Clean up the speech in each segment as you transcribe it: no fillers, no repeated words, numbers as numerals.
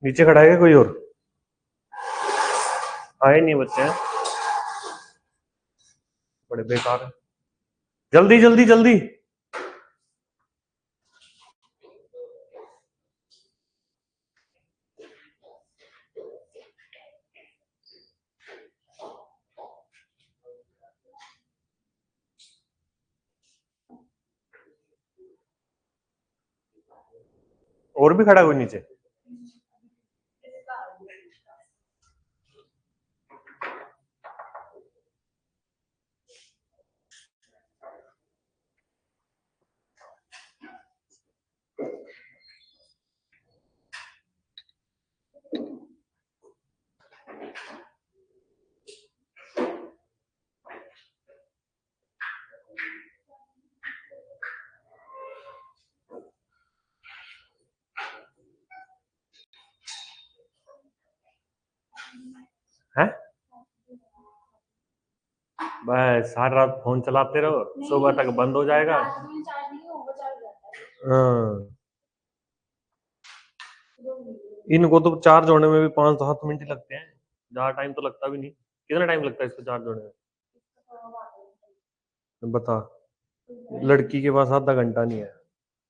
नीचे खड़ा है क्या कोई और? आए नहीं बच्चे हैं, बड़े बेकार है। जल्दी जल्दी जल्दी। और भी खड़ा है कोई नीचे? हैं? बस सारी रात फोन चलाते रहो, सुबह तक बंद हो जाएगा। हाँ, इनको तो चार्ज होने में भी 5-7 मिनट ही लगते हैं, ज्यादा टाइम तो लगता भी नहीं। कितना टाइम लगता है इसको चार्ज होने में बता? लड़की के पास आधा घंटा नहीं है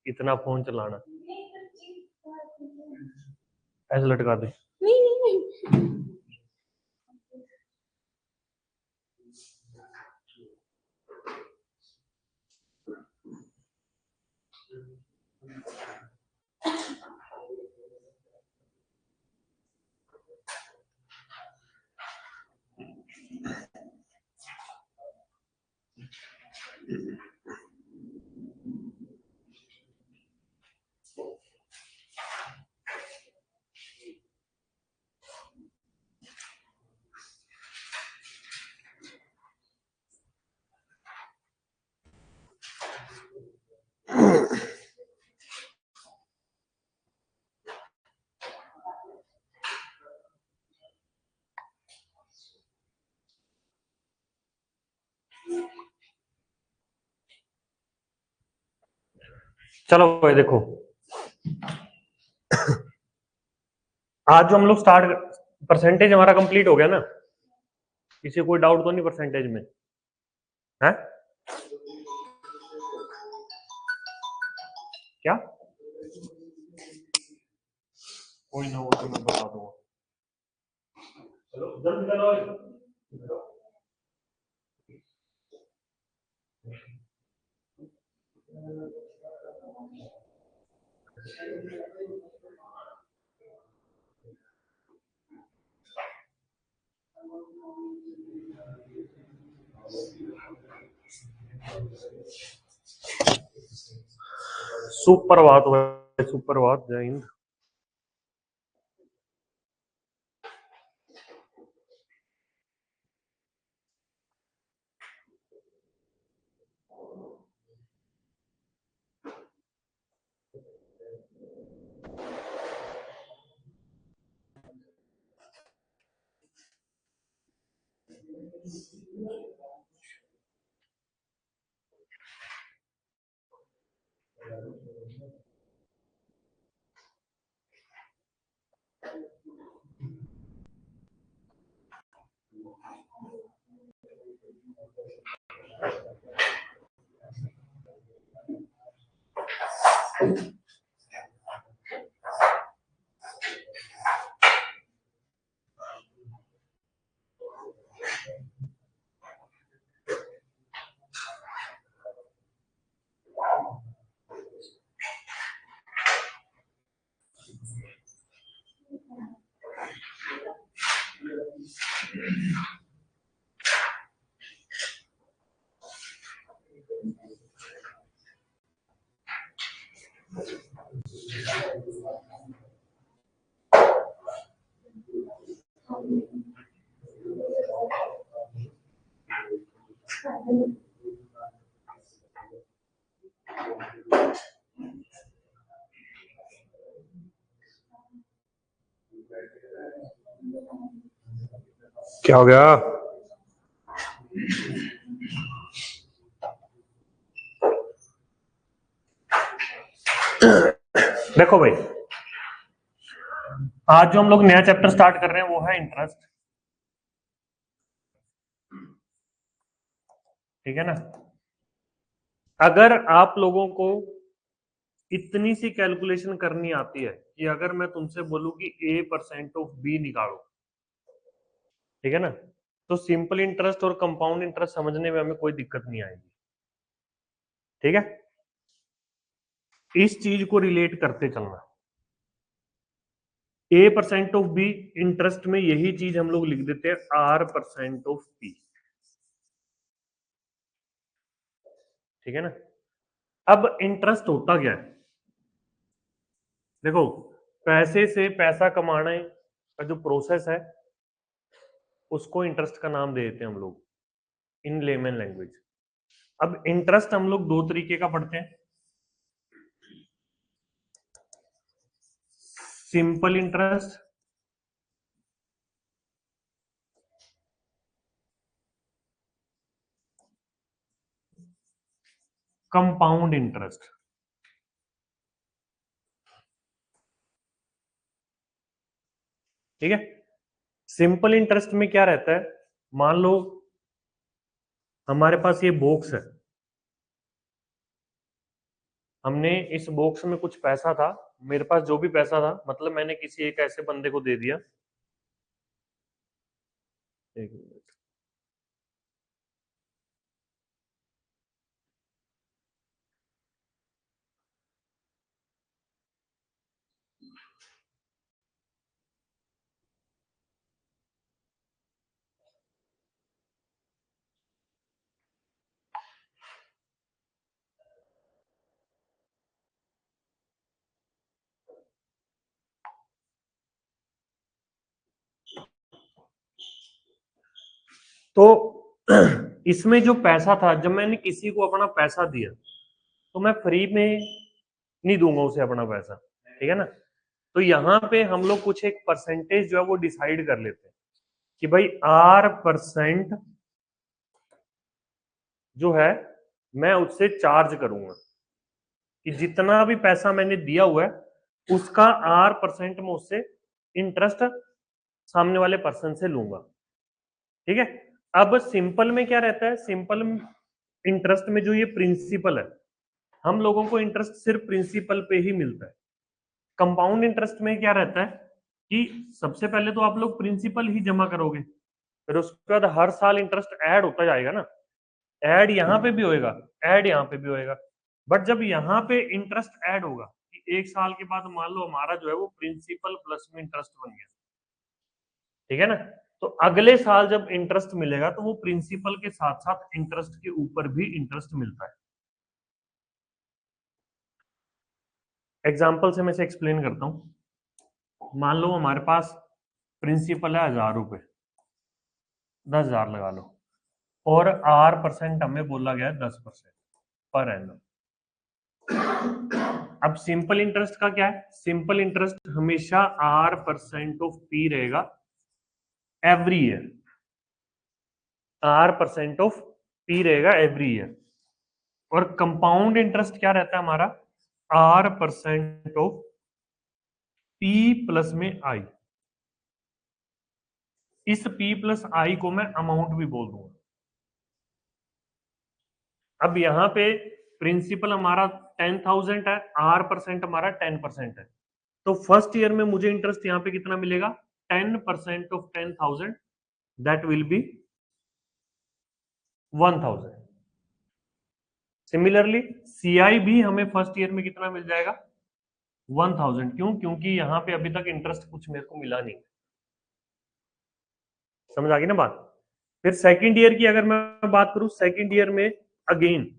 इतना फोन चलाना। ऐसे लटका दे। चलो भाई देखो, आज जो हम लोग स्टार्ट, परसेंटेज हमारा कंप्लीट हो गया ना? किसी को कोई डाउट तो नहीं परसेंटेज में? है क्या? कोई ना, वो तो मैं बता दूंगा। चलो जल्दी करो। सुप्रभात भाई, सुप्रभात, जय हिंद। क्या हो गया? देखो भाई, आज जो हम लोग नया चैप्टर स्टार्ट कर रहे हैं वो है इंटरेस्ट, ठीक है ना। अगर आप लोगों को इतनी सी कैलकुलेशन करनी आती है कि अगर मैं तुमसे बोलूं कि a% ऑफ b निकालो, ठीक है ना, तो सिंपल इंटरेस्ट और कंपाउंड इंटरेस्ट समझने में हमें कोई दिक्कत नहीं आएगी, ठीक है। इस चीज को रिलेट करते चलना, a%ऑफ b इंटरेस्ट में यही चीज हम लोग लिख देते हैं r%ऑफ p, ठीक है ना। अब इंटरेस्ट होता क्या है, देखो, पैसे से पैसा कमाने का जो प्रोसेस है उसको इंटरेस्ट का नाम दे देते हैं हम लोग इन लेमन लैंग्वेज। अब इंटरेस्ट हम लोग दो तरीके का पढ़ते हैं, सिंपल इंटरेस्ट, कंपाउंड इंटरेस्ट, ठीक है। सिंपल इंटरेस्ट में क्या रहता है, मान लो हमारे पास ये बॉक्स है, हमने इस बॉक्स में कुछ पैसा था, मेरे पास जो भी पैसा था, मतलब मैंने किसी एक ऐसे बंदे को दे दिया, एक मिनट, तो इसमें जो पैसा था, जब मैंने किसी को अपना पैसा दिया तो मैं फ्री में नहीं दूंगा उसे अपना पैसा, ठीक है ना। तो यहाँ पे हम लोग कुछ एक परसेंटेज जो है वो डिसाइड कर लेते हैं कि भाई r% जो है मैं उससे चार्ज करूंगा, कि जितना भी पैसा मैंने दिया हुआ है उसका r% में उससे इंटरेस्ट सामने वाले पर्सन से लूंगा, ठीक है। अब सिंपल में क्या रहता है, सिंपल इंटरेस्ट में जो ये प्रिंसिपल है, हम लोगों को इंटरेस्ट सिर्फ प्रिंसिपल पे ही मिलता है। कंपाउंड इंटरेस्ट में क्या रहता है कि सबसे पहले तो आप लोग प्रिंसिपल ही जमा करोगे, फिर उसके बाद हर साल इंटरेस्ट ऐड होता जाएगा ना, ऐड यहाँ पे भी होएगा, ऐड यहाँ पे भी होएगा। बट जब यहाँ पे इंटरेस्ट ऐड होगा कि एक साल के बाद मान लो हमारा जो है वो प्रिंसिपल प्लस में इंटरेस्ट बन गया, ठीक है ना, तो अगले साल जब इंटरेस्ट मिलेगा तो वो प्रिंसिपल के साथ साथ इंटरेस्ट के ऊपर भी इंटरेस्ट मिलता है। एग्जाम्पल से मैं से एक्सप्लेन करता हूं, मान लो हमारे पास प्रिंसिपल है 1000 रुपए, 10,000 लगा लो, और r% हमें बोला गया है 10% पर एनम। अब सिंपल इंटरेस्ट का क्या है, सिंपल इंटरेस्ट हमेशा r%ऑफ p रहेगा एवरी ईयर, r%ऑफ p रहेगा एवरी ईयर। और कंपाउंड इंटरेस्ट क्या रहता है हमारा, r%ऑफ p प्लस में i। इस p प्लस i को मैं अमाउंट भी बोल दूंगा। अब यहाँ पे प्रिंसिपल हमारा 10,000 है, r% हमारा 10% है, तो फर्स्ट ईयर में मुझे इंटरेस्ट यहाँ पे कितना मिलेगा, 10% of 10,000, that will be 1,000। Similarly CI भी हमें फर्स्ट ईयर में कितना मिल जाएगा, 1,000। क्यों, क्योंकि यहाँ पे अभी तक इंटरेस्ट कुछ मेरे को मिला नहीं, समझ आ गई ना बात। फिर सेकंड ईयर की अगर मैं बात करूं, सेकंड ईयर में अगेन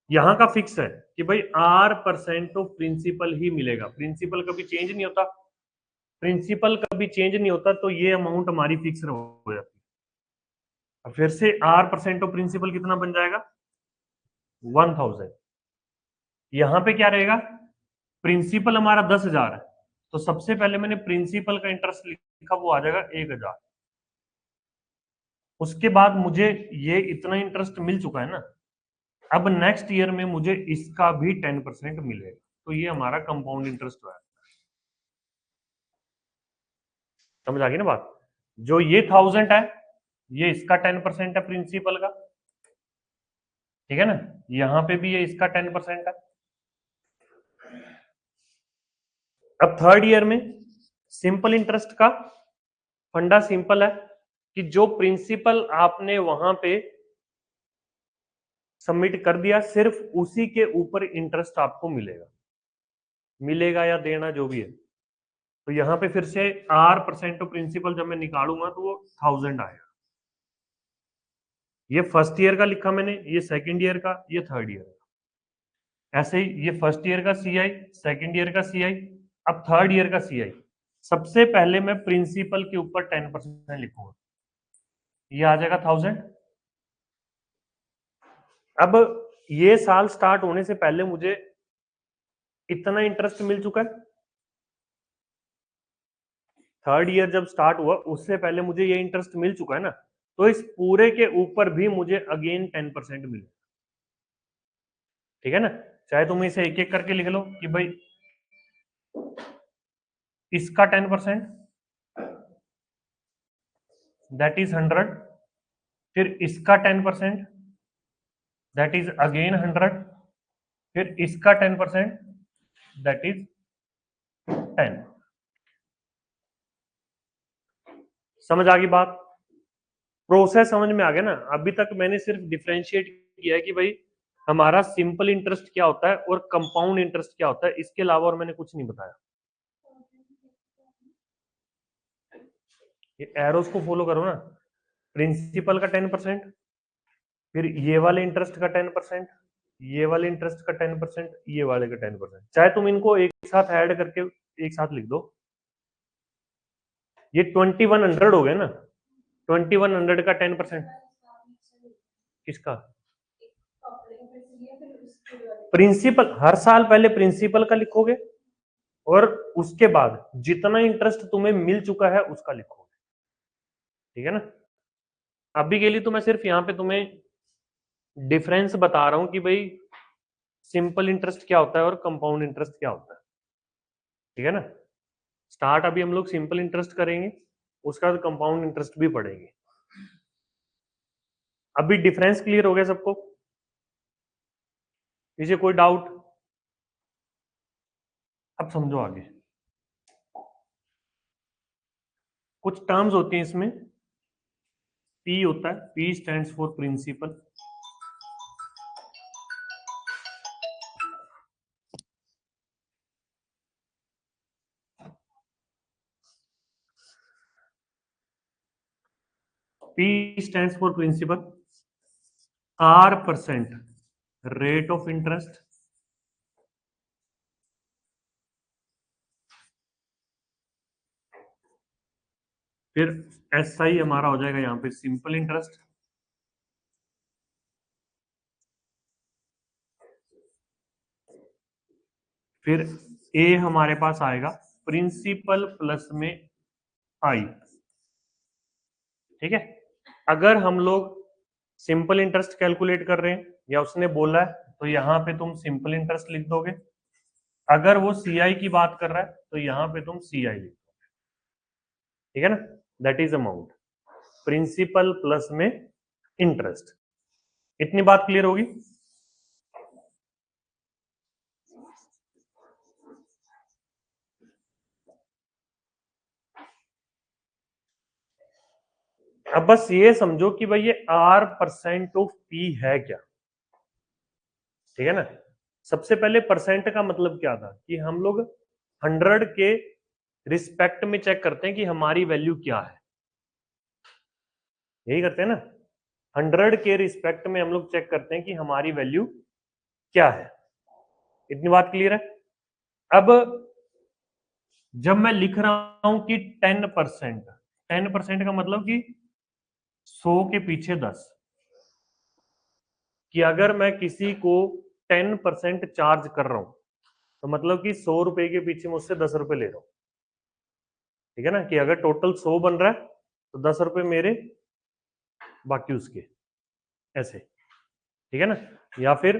यहाँ का फिक्स है कि भाई r% ऑफ प्रिंसिपल ही मिलेगा, प्रिंसिपल कभी चेंज नहीं होता, प्रिंसिपल कभी चेंज नहीं होता, तो ये अमाउंट हमारी फिक्स हो जाती है। फिर से r% ऑफ प्रिंसिपल कितना बन जाएगा, 1,000। यहाँ पे क्या रहेगा, प्रिंसिपल हमारा 10,000 है, तो सबसे पहले मैंने प्रिंसिपल का इंटरेस्ट लिखा, वो आ जाएगा 1,000। उसके बाद मुझे ये इतना इंटरेस्ट मिल चुका है ना, अब नेक्स्ट ईयर में मुझे इसका भी 10% मिलेगा, तो ये हमारा कंपाउंड इंटरेस्ट है। समझ आ गई ना बात। जो ये 1000 है ये इसका 10% है प्रिंसिपल का, ठीक है ना, यहां पे भी ये इसका 10% है। अब थर्ड ईयर में सिंपल इंटरेस्ट का फंडा सिंपल है कि जो प्रिंसिपल आपने वहां पे सबमिट कर दिया सिर्फ उसी के ऊपर इंटरेस्ट आपको मिलेगा, मिलेगा या देना जो भी है। तो यहां पे फिर से R% ऑफ प्रिंसिपल जब मैं निकालूंगा तो वो 1000 आएगा। ये फर्स्ट ईयर का लिखा मैंने, ये सेकंड ईयर का, ये थर्ड ईयर का। ऐसे ही ये फर्स्ट ईयर का CI, सेकंड ईयर का CI, अब थर्ड ईयर का CI। सबसे पहले मैं प्रिंसिपल के ऊपर 10% लिखूंगा, ये आ जाएगा 1000। अब ये साल स्टार्ट होने से पहले मुझे इतना इंटरेस्ट मिल चुका है, थर्ड ईयर जब स्टार्ट हुआ उससे पहले मुझे ये इंटरेस्ट मिल चुका है ना, तो इस पूरे के ऊपर भी मुझे अगेन 10% मिले, ठीक है ना। चाहे तुम इसे एक एक करके लिख लो कि भाई इसका 10% दैट इज 100, फिर इसका 10% दैट इज अगेन 100, फिर इसका 10% दैट इज 10। समझ आ गई बात, प्रोसेस समझ में आ गया ना। अभी तक मैंने सिर्फ डिफरेंशिएट किया है कि भाई हमारा सिंपल इंटरेस्ट क्या होता है और कंपाउंड इंटरेस्ट क्या होता है, इसके अलावा और मैंने कुछ नहीं बताया। ये एरोस को फॉलो करो ना, प्रिंसिपल का 10%, फिर ये वाले इंटरेस्ट का 10%, ये वाले इंटरेस्ट का 10%, ये वाले का 10%। चाहे तुम इनको एक साथ ऐड करके एक साथ लिख दो, ये 2100 हो गया ना, 2100 का 10%। किसका? प्रिंसिपल, हर साल पहले प्रिंसिपल का लिखोगे और उसके बाद जितना इंटरेस्ट तुम्हें मिल चुका है उसका लिखोगे, ठीक है ना। अभी के लिए तो मैं सिर्फ यहां पे तुम्हें डिफरेंस बता रहा हूं कि भाई सिंपल इंटरेस्ट क्या होता है और कंपाउंड इंटरेस्ट क्या होता है, ठीक है ना। स्टार्ट अभी हम लोग सिंपल इंटरेस्ट करेंगे, उसका बाद कंपाउंड इंटरेस्ट भी पढ़ेंगे। अभी डिफरेंस क्लियर हो गया सबको? इसे कोई डाउट? अब समझो आगे कुछ टर्म्स होती हैं इसमें। P होता है, P stands for principal, P stands for principal, R% rate of interest, फिर SI हमारा हो जाएगा यहाँ पे सिंपल इंटरेस्ट, फिर A हमारे पास आएगा प्रिंसिपल प्लस में I, ठीक है। अगर हम लोग सिंपल इंटरेस्ट कैलकुलेट कर रहे हैं या उसने बोला है तो यहाँ पे तुम सिंपल इंटरेस्ट लिख दोगे, अगर वो CI की बात कर रहा है तो यहाँ पे तुम CI लिख दोगे, ठीक है ना। That is amount principal plus में इंटरेस्ट। इतनी बात क्लियर होगी? अब बस ये समझो कि भाई ये R% ऑफ P है क्या, ठीक है ना। सबसे पहले परसेंट का मतलब क्या था कि हम लोग 100 के रिस्पेक्ट में चेक करते हैं कि हमारी वैल्यू क्या है, यही करते हैं ना। 100 के रिस्पेक्ट में हम लोग चेक करते हैं कि हमारी वैल्यू क्या है। इतनी बात क्लियर है? अब जब मैं लिख रहा हूं कि 10%, 10% का मतलब कि 100 के पीछे 10, कि अगर मैं किसी को 10% चार्ज कर रहा हूं तो मतलब कि 100 रुपए के पीछे मुझसे 10 रुपए ले रहा हूं, ठीक है ना। कि अगर टोटल 100 बन रहा है तो 10 रुपए मेरे बाकी उसके, ऐसे, ठीक है ना। या फिर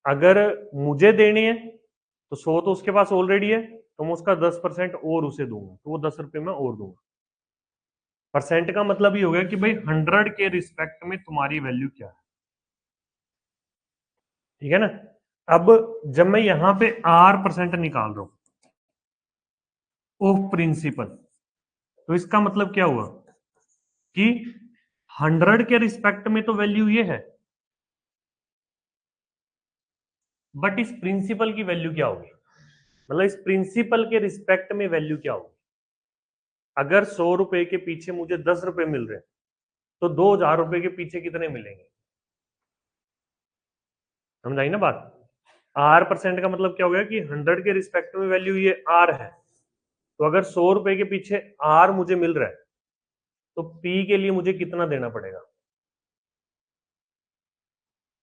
अगर मुझे देनी है तो 100 तो उसके पास ऑलरेडी है तो मैं उसका 10% और उसे दूंगा, तो वो 10 रुपए मैं और दूंगा, परसेंट का मतलब ये हो गया कि भाई 100 के रिस्पेक्ट में तुम्हारी वैल्यू क्या है, ठीक है ना। अब जब मैं यहां पे R% निकाल रहा हूं ऑफ प्रिंसिपल, तो इसका मतलब क्या हुआ कि 100 के रिस्पेक्ट में तो वैल्यू ये है, बट इस प्रिंसिपल की वैल्यू क्या होगी, मतलब इस प्रिंसिपल के रिस्पेक्ट में वैल्यू क्या होगी। अगर 100 रुपए के पीछे मुझे 10 रुपए मिल रहे हैं, तो 2000 रुपए के पीछे कितने मिलेंगे, समझ आई ना बात। R% का मतलब क्या हो गया कि 100 के रिस्पेक्ट में वैल्यू ये R है, तो अगर 100 रुपए के पीछे R मुझे मिल रहा है, तो P के लिए मुझे कितना देना पड़ेगा,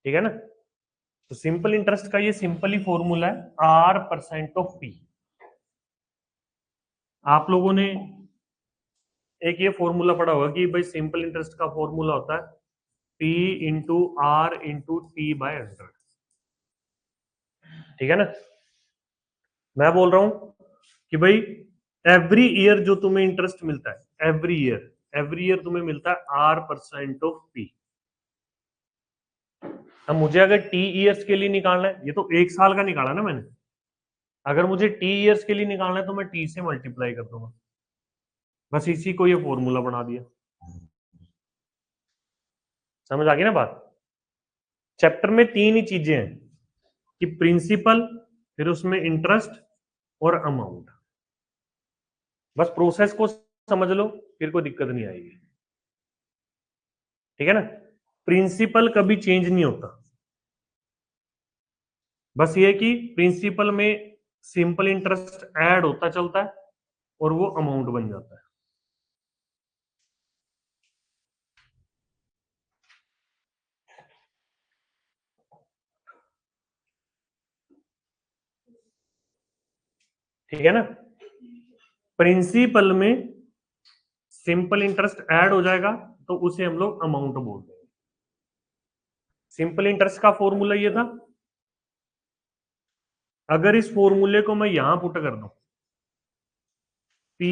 ठीक है ना। तो सिंपल इंटरेस्ट का ये सिंपल ही फॉर्मूला है R% ऑफ P। आप लोगों ने एक ये फॉर्मूला पढ़ा होगा कि भाई सिंपल इंटरेस्ट का फॉर्मूला होता है P into R into T by 100, ठीक है ना। मैं बोल रहा हूं कि भाई एवरी ईयर जो तुम्हें इंटरेस्ट मिलता है, एवरी ईयर तुम्हें मिलता है R% ऑफ P। अब मुझे अगर T ईयर्स के लिए निकालना है, ये तो 1 साल का निकाला ना मैंने, अगर मुझे T ईयर्स के लिए निकालना है तो मैं T से मल्टीप्लाई कर दूंगा, बस इसी को ये फॉर्मूला बना दिया। समझ आ गई ना बात। चैप्टर में 3 ही चीजें हैं कि प्रिंसिपल, फिर उसमें इंटरेस्ट और अमाउंट। बस प्रोसेस को समझ लो, फिर कोई दिक्कत नहीं आएगी, ठीक है ना। प्रिंसिपल कभी चेंज नहीं होता, बस ये कि प्रिंसिपल में सिंपल इंटरेस्ट ऐड होता चलता है और वो अमाउंट बन जाता है। ठीक है ना। प्रिंसिपल में सिंपल इंटरेस्ट ऐड हो जाएगा तो उसे हम लोग अमाउंट बोलते हैं। सिंपल इंटरेस्ट का फॉर्मूला ये था, अगर इस फॉर्मूले को मैं यहां पुट कर दूं, P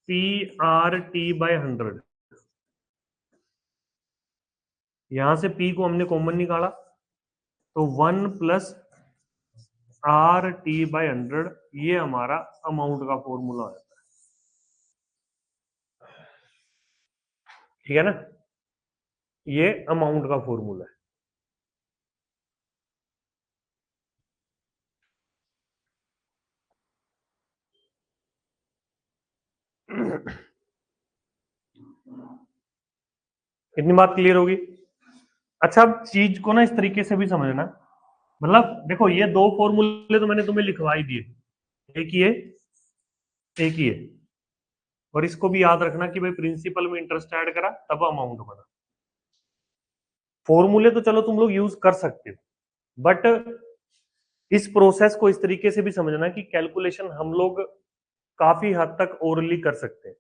T बाय 100, यहां से P को हमने कॉमन निकाला, तो 1 प्लस RT/100 ये हमारा अमाउंट का फॉर्मूला है, ठीक है ना। ये अमाउंट का फॉर्मूला है। इतनी बात क्लियर होगी। अच्छा, अब चीज को ना इस तरीके से भी समझना, मतलब देखो ये 2 फॉर्मूले तो मैंने तुम्हें लिखवा ही दिए, एक ही है, एक ही है, और इसको भी याद रखना कि भाई प्रिंसिपल में इंटरेस्ट ऐड करा तब अमाउंट बना। फॉर्मूले तो चलो तुम लोग यूज कर सकते हो, बट इस प्रोसेस को इस तरीके से भी समझना कि कैलकुलेशन हम लोग काफी हद तक ओरली कर सकते हैं।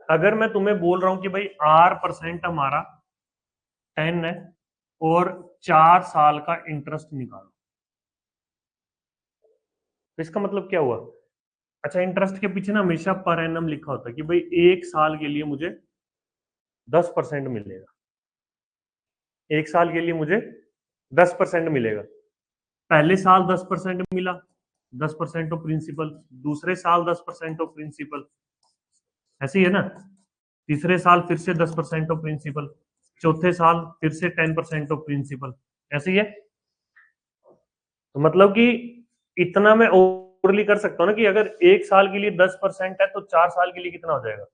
अगर मैं तुम्हें बोल रहा हूं कि भाई R% हमारा 10 है और 4 साल का इंटरेस्ट निकालो, तो इसका मतलब क्या हुआ। अच्छा, इंटरेस्ट के पीछे ना हमेशा पर एनम लिखा होता है कि भाई 1 साल के लिए मुझे 10% मिलेगा, 1 साल के लिए मुझे 10% मिलेगा। पहले साल 10% मिला, 10% ऑफ प्रिंसिपल, दूसरे साल 10% ऑफ प्रिंसिपल, ऐसे ही है ना। तीसरे साल फिर से 10% ऑफ प्रिंसिपल, चौथे साल फिर से 10% ऑफ प्रिंसिपल, ऐसे ही है। तो मतलब कि इतना मैं ओवरली कर सकता हूँ ना कि अगर 1 साल के लिए 10% है तो 4 साल के लिए कितना हो जाएगा,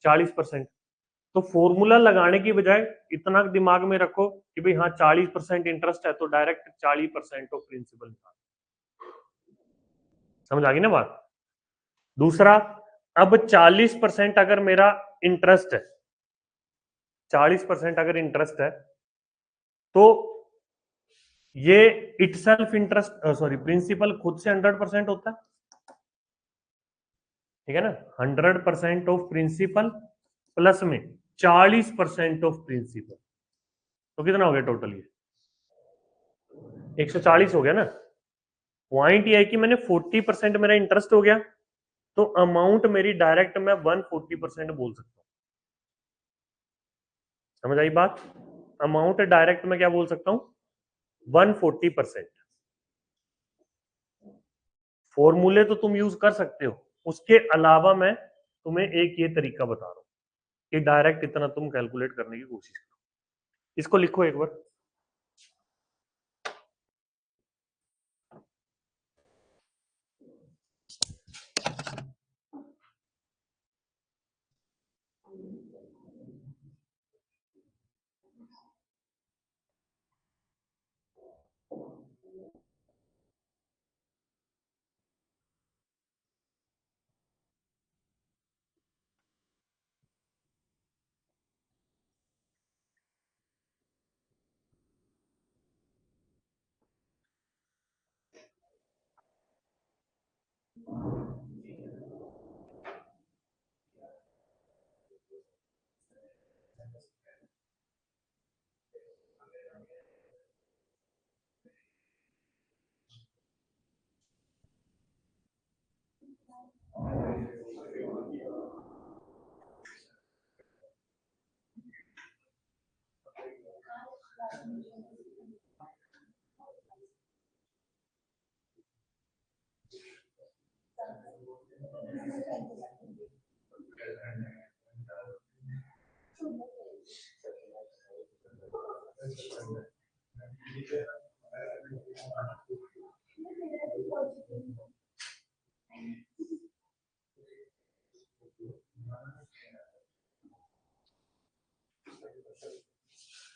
40%। तो फॉर्मूला लगाने की बजाय इतना दिमाग में रखो कि भाई हाँ 40% इंटरेस्ट है तो डायरेक्ट 40% ऑफ प्रिंसिपल निकालो। समझ आ गई ना बात। दूसरा, अब 40% अगर मेरा इंटरेस्ट है, 40% अगर इंटरेस्ट है, तो ये इटसेल्फ इंटरेस्ट सॉरी प्रिंसिपल खुद से 100% होता है, ठीक है ना। 100% ऑफ प्रिंसिपल प्लस में 40% ऑफ प्रिंसिपल, तो कितना हो गया टोटल, ये 140 हो गया ना। पॉइंट ये है कि मैंने 40% मेरा इंटरेस्ट हो गया तो अमाउंट मेरी डायरेक्ट मैं 140% बोल सकता हूँ। समझ आई बात? अमाउंट डायरेक्ट मैं क्या बोल सकता हूँ? 140%। फॉर्मूले तो तुम यूज कर सकते हो, उसके अलावा मैं तुम्हें एक ये तरीका बता रहा हूँ कि डायरेक्ट इतना तुम कैलकुलेट करने की कोशिश करो। इसको लिखो एक बार।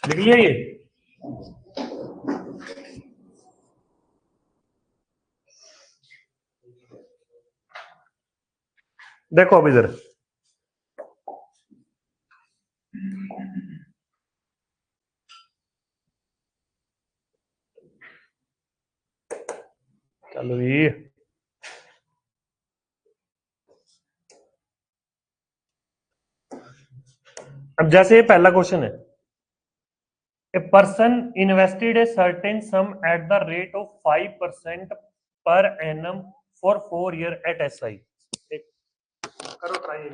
लिख लिया ये? देखो अब इधर चलो ये अब जैसे ये पहला क्वेश्चन है, a person invested a certain sum at the rate of 5% per annum for 4 year at SI। करो ट्राई।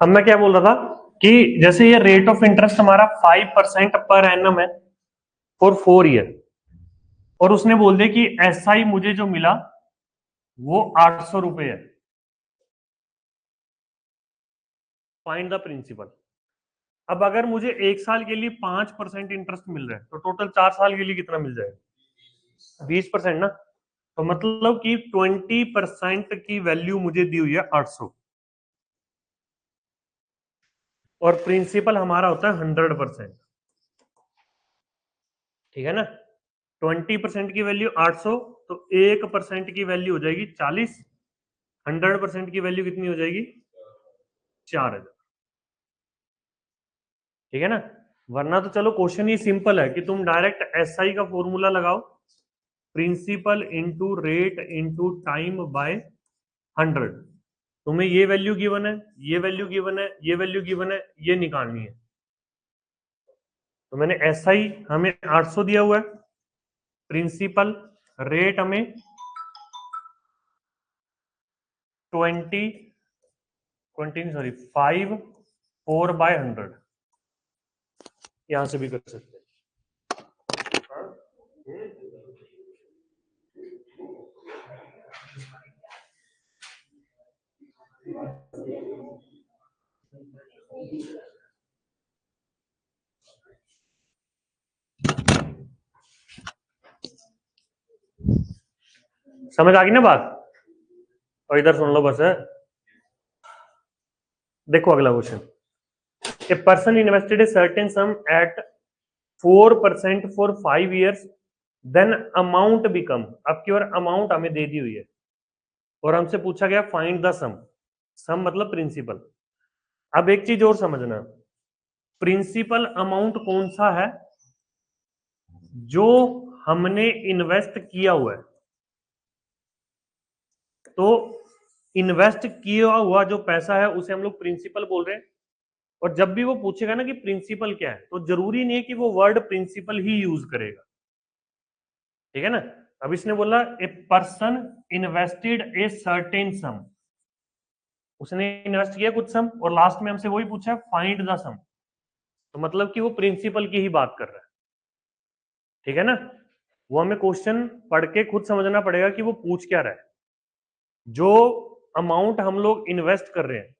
अब मैं क्या बोल रहा था कि जैसे ये रेट ऑफ इंटरेस्ट हमारा 5% पर एनम है फॉर 4 ईयर, और उसने बोल दिया कि एसआई मुझे जो मिला वो 800 रुपए है। Find the principal. अब अगर मुझे 1 साल के लिए 5% इंटरेस्ट मिल रहा है तो टोटल 4 साल के लिए कितना मिल जाएगा? 20% ना। तो मतलब कि 20% की वैल्यू मुझे दी हुई है 800, और प्रिंसिपल हमारा होता है 100%। ठीक है ना। 20% की वैल्यू 800, तो 1% की वैल्यू हो जाएगी 40। 100% की वैल्यू कितनी हो जाएगी? 4000। ठीक है ना। वरना तो चलो क्वेश्चन ये सिंपल है कि तुम डायरेक्ट एसआई का फॉर्मूला लगाओ, principal into rate into time by 100। तुम्हें ये वैल्यू गिवन है, ये वैल्यू गिवन है, ये वैल्यू गिवन है, ये निकालनी है। तो मैंने एसआई हमें 800 दिया हुआ है, प्रिंसिपल रेट हमें 5 4/100। यहां से भी कर सकते हैं। समझ आ गई ना बात? और इधर सुन लो बस है। देखो अगला question. A person invested a certain sum at 4% for 5 years, then amount become. अब की बार अमाउंट हमें दे दी हुई है और हमसे पूछा गया फाइंड द सम। सम मतलब प्रिंसिपल। अब एक चीज और समझना, प्रिंसिपल अमाउंट कौन सा है? जो हमने इन्वेस्ट किया हुआ है। तो इन्वेस्ट किया हुआ जो पैसा है उसे हम लोग प्रिंसिपल बोल रहे हैं। और जब भी वो पूछेगा ना कि प्रिंसिपल क्या है, तो जरूरी नहीं है कि वो वर्ड प्रिंसिपल ही यूज करेगा। ठीक है ना। अब इसने बोला ए पर्सन इन्वेस्टेड ए सर्टेन सम, उसने इन्वेस्ट किया कुछ सम, और लास्ट में हमसे वही पूछा है फाइंड द सम। तो मतलब कि वो प्रिंसिपल की ही बात कर रहा है। ठीक है ना। वो हमें क्वेश्चन पढ़ के खुद समझना पड़ेगा कि वो पूछ क्या रहा है। जो अमाउंट हम लोग इन्वेस्ट कर रहे हैं,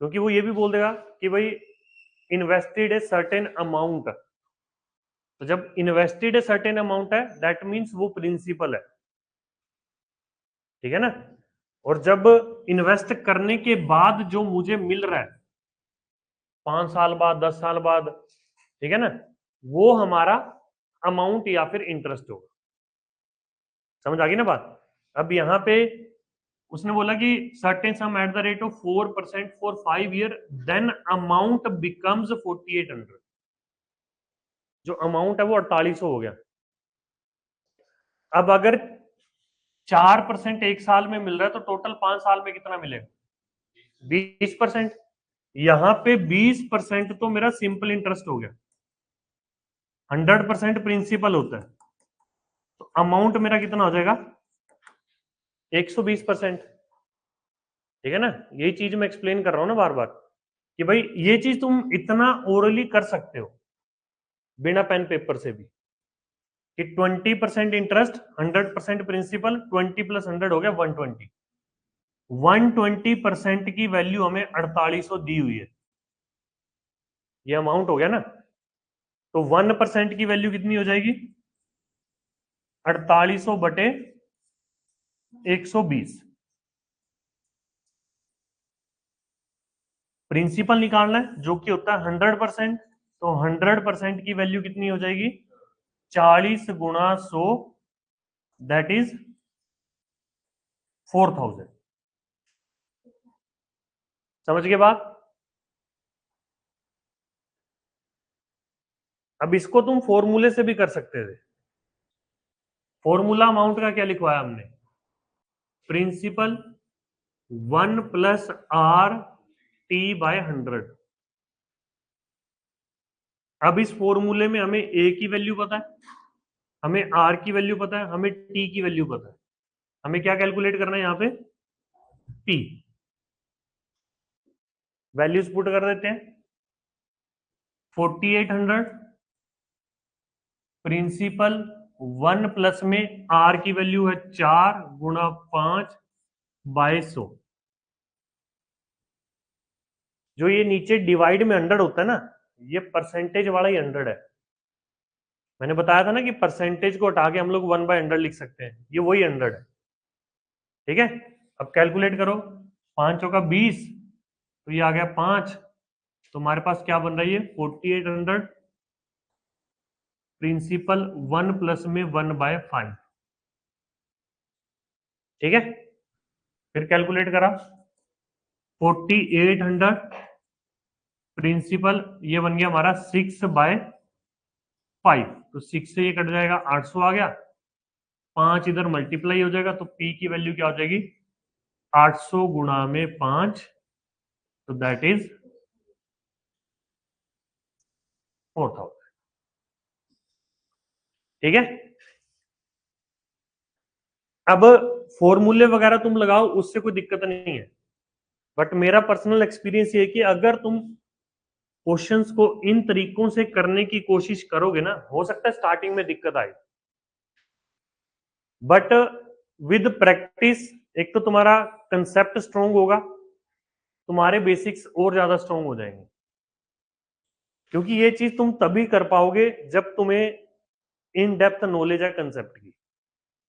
क्योंकि वो ये भी बोल देगा कि भाई इन्वेस्टेड ए सर्टेन अमाउंट। तो जब इन्वेस्टेड ए सर्टेन अमाउंट है दैट मींस वो प्रिंसिपल है। ठीक है ना। और जब इन्वेस्ट करने के बाद जो मुझे मिल रहा है 5 साल बाद, 10 साल बाद, ठीक है ना, वो हमारा अमाउंट या फिर इंटरेस्ट होगा। समझ आ गई ना बात? अब यहां पे उसने बोला कि certain sum at the rate of 4% for 5 year, then amount becomes 4800। जो अमाउंट है वो 4800 हो गया। अब अगर 4% एक साल में मिल रहा है तो टोटल 5 साल में कितना मिलेगा? 20%। यहां पे 20% तो मेरा सिंपल इंटरेस्ट हो गया, 100% प्रिंसिपल होता है, तो अमाउंट मेरा कितना हो जाएगा? 120%। ठीक है ना। यही चीज मैं एक्सप्लेन कर रहा हूं ना बार बार कि भाई ये चीज तुम इतना ओरली कर सकते हो बिना पेन पेपर से भी, कि 20% इंटरेस्ट 100% प्रिंसिपल, 20 + 100 हो गया 120। 120% की वैल्यू हमें 4800 दी हुई है, ये अमाउंट हो गया ना। तो 1% की वैल्यू कितनी हो जाएगी? 4800 बटे 120। प्रिंसिपल निकालना है जो कि होता है 100%, तो 100% की वैल्यू कितनी हो जाएगी 40 गुणा 100, दैट इज 4000। समझ गए बात? अब इसको तुम फॉर्मूले से भी कर सकते थे। फॉर्मूला अमाउंट का क्या लिखवाया हमने, principal 1 plus R T by 100। अब इस फॉर्मूले में हमें ए की वैल्यू पता है, हमें आर की वैल्यू पता है, हमें टी की वैल्यू पता है। हमें क्या कैलकुलेट करना है यहाँ पे, पी। वैल्यूज पुट कर देते हैं। 4800 प्रिंसिपल 1 प्लस में आर की वैल्यू है 4 गुणा 5 बाय 100। जो ये नीचे डिवाइड में 100 होता है ना, ये परसेंटेज वाला ही 100 है। मैंने बताया था ना कि परसेंटेज को हटा के हम लोग 1/100 लिख सकते हैं, ये वही 100 है। ठीक है, अब कैलकुलेट करो, 5 का 20, तो ये आ गया 5। तो हमारे पास क्या बन रही है 4800 प्रिंसिपल 1 प्लस में 1/5। ठीक है, फिर कैलकुलेट करा 4800 प्रिंसिपल, ये बन गया हमारा 6/5, तो 6 से ये कट जाएगा, 800 आ गया। 5 इधर मल्टीप्लाई हो जाएगा, तो पी की वैल्यू क्या हो जाएगी 800 गुणा में 5, तो दैट इज 4000। ठीक है, अब फॉर्मूले वगैरह तुम लगाओ, उससे कोई दिक्कत नहीं है, बट मेरा पर्सनल एक्सपीरियंस ये है कि अगर तुम क्वेश्चंस को इन तरीकों से करने की कोशिश करोगे ना, हो सकता है स्टार्टिंग में दिक्कत आए, बट विद प्रैक्टिस एक तो तुम्हारा कंसेप्ट स्ट्रांग होगा, तुम्हारे बेसिक्स और ज्यादा स्ट्रांग हो जाएंगे। क्योंकि ये चीज तुम तभी कर पाओगे जब तुम्हें इन डेप्थ नॉलेज है कंसेप्ट की,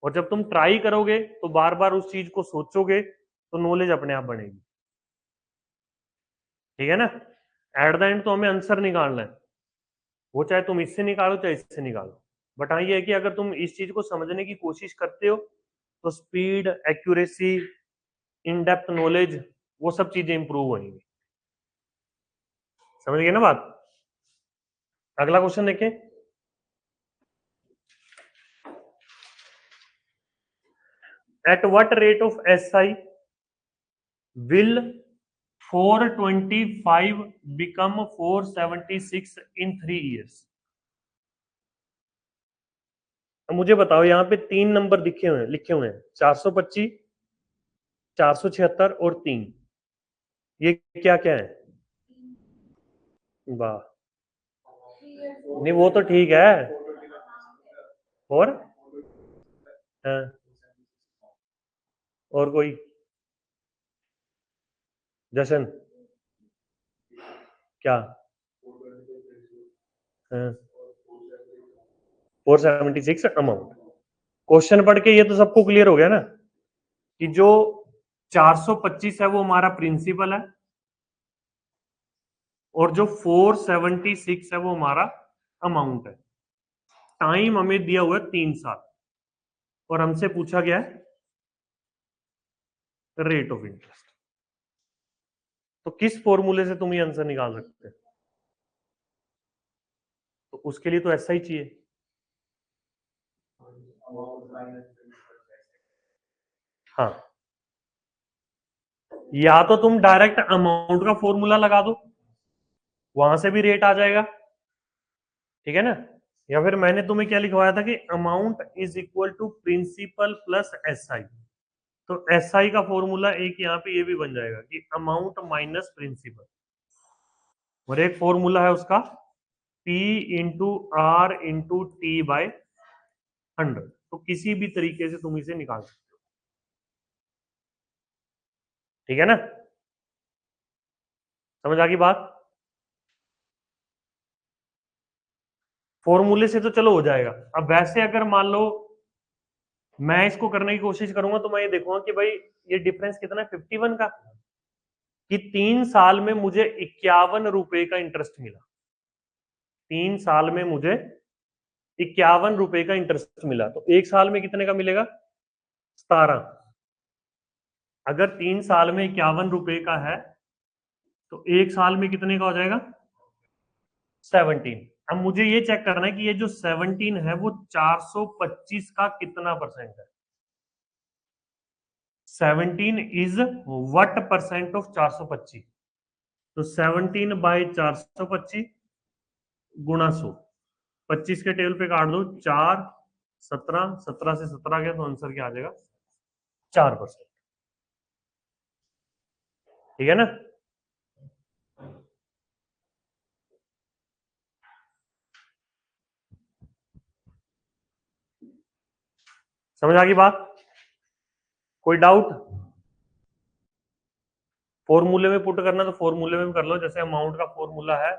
और जब तुम ट्राई करोगे तो बार बार उस चीज को सोचोगे तो नॉलेज अपने आप बनेगी। ठीक है ना, एट द एंड तो हमें आंसर निकालना है, वो चाहे तुम इससे निकालो चाहे इससे निकालो, बट हाँ ये है कि अगर तुम इस चीज को समझने की कोशिश करते हो तो speed, accuracy, in depth knowledge, वो सब चीजें इंप्रूव होंगी। समझ गए ना बात? अगला क्वेश्चन देखें। At what rate of SI will 425 become 476 in 3 years? मुझे बताओ, यहाँ पे 3 नंबर दिखे हुए हैं, लिखे हुए हैं 425, 476 और 3। ये क्या क्या है? वाह, नहीं वो तो ठीक है। और हाँ, और कोई? जशन क्या? 476 अमाउंट। क्वेश्चन पढ़ के ये तो सबको क्लियर हो गया ना कि जो 425 है वो हमारा प्रिंसिपल है, और जो 476 है वो हमारा अमाउंट है। टाइम हमें दिया हुआ है 3 साल, और हमसे पूछा गया है रेट ऑफ इंटरेस्ट। तो किस फॉर्मूले से तुम ये आंसर निकाल सकते हैं? तो उसके लिए तो ऐसा ही चाहिए। हाँ, या तो तुम डायरेक्ट अमाउंट का फॉर्मूला लगा दो, वहां से भी रेट आ जाएगा। ठीक है ना, या फिर मैंने तुम्हें क्या लिखवाया था कि amount is equal to principal plus SI. तो एसआई का फॉर्मूला एक यहाँ पे ये भी बन जाएगा कि अमाउंट माइनस प्रिंसिपल, और एक फॉर्मूला है उसका P into R into T by 100। तो किसी भी तरीके से तुम इसे निकाल सकते हो। ठीक है ना, समझ आ गई बात? फॉर्मूले से तो चलो हो जाएगा। अब वैसे अगर मान लो मैं इसको करने की कोशिश करूंगा, तो मैं ये देखूंगा कि भाई ये डिफरेंस कितना है 51 का, कि 3 साल में मुझे 51 रुपए का इंटरेस्ट मिला। 3 साल में मुझे 51 रुपए का इंटरेस्ट मिला, तो 1 साल में कितने का मिलेगा? 17। अगर 3 साल में 51 रुपए का है तो 1 साल में कितने का हो जाएगा? 17। अब मुझे ये चेक करना है कि ये जो 17 है वो 425 का कितना परसेंट है। 17 इज व्हाट परसेंट ऑफ 425? तो 17/425 गुणा 100, 25 के टेबल पे काट दो, 4, 17, 17 से 17 गया तो आंसर क्या आ जाएगा? 4%। ठीक है ना? समझ आ गई बात? कोई डाउट? फॉर्मूले में पुट करना तो फॉर्मूले में भी कर लो, जैसे अमाउंट का फॉर्मूला है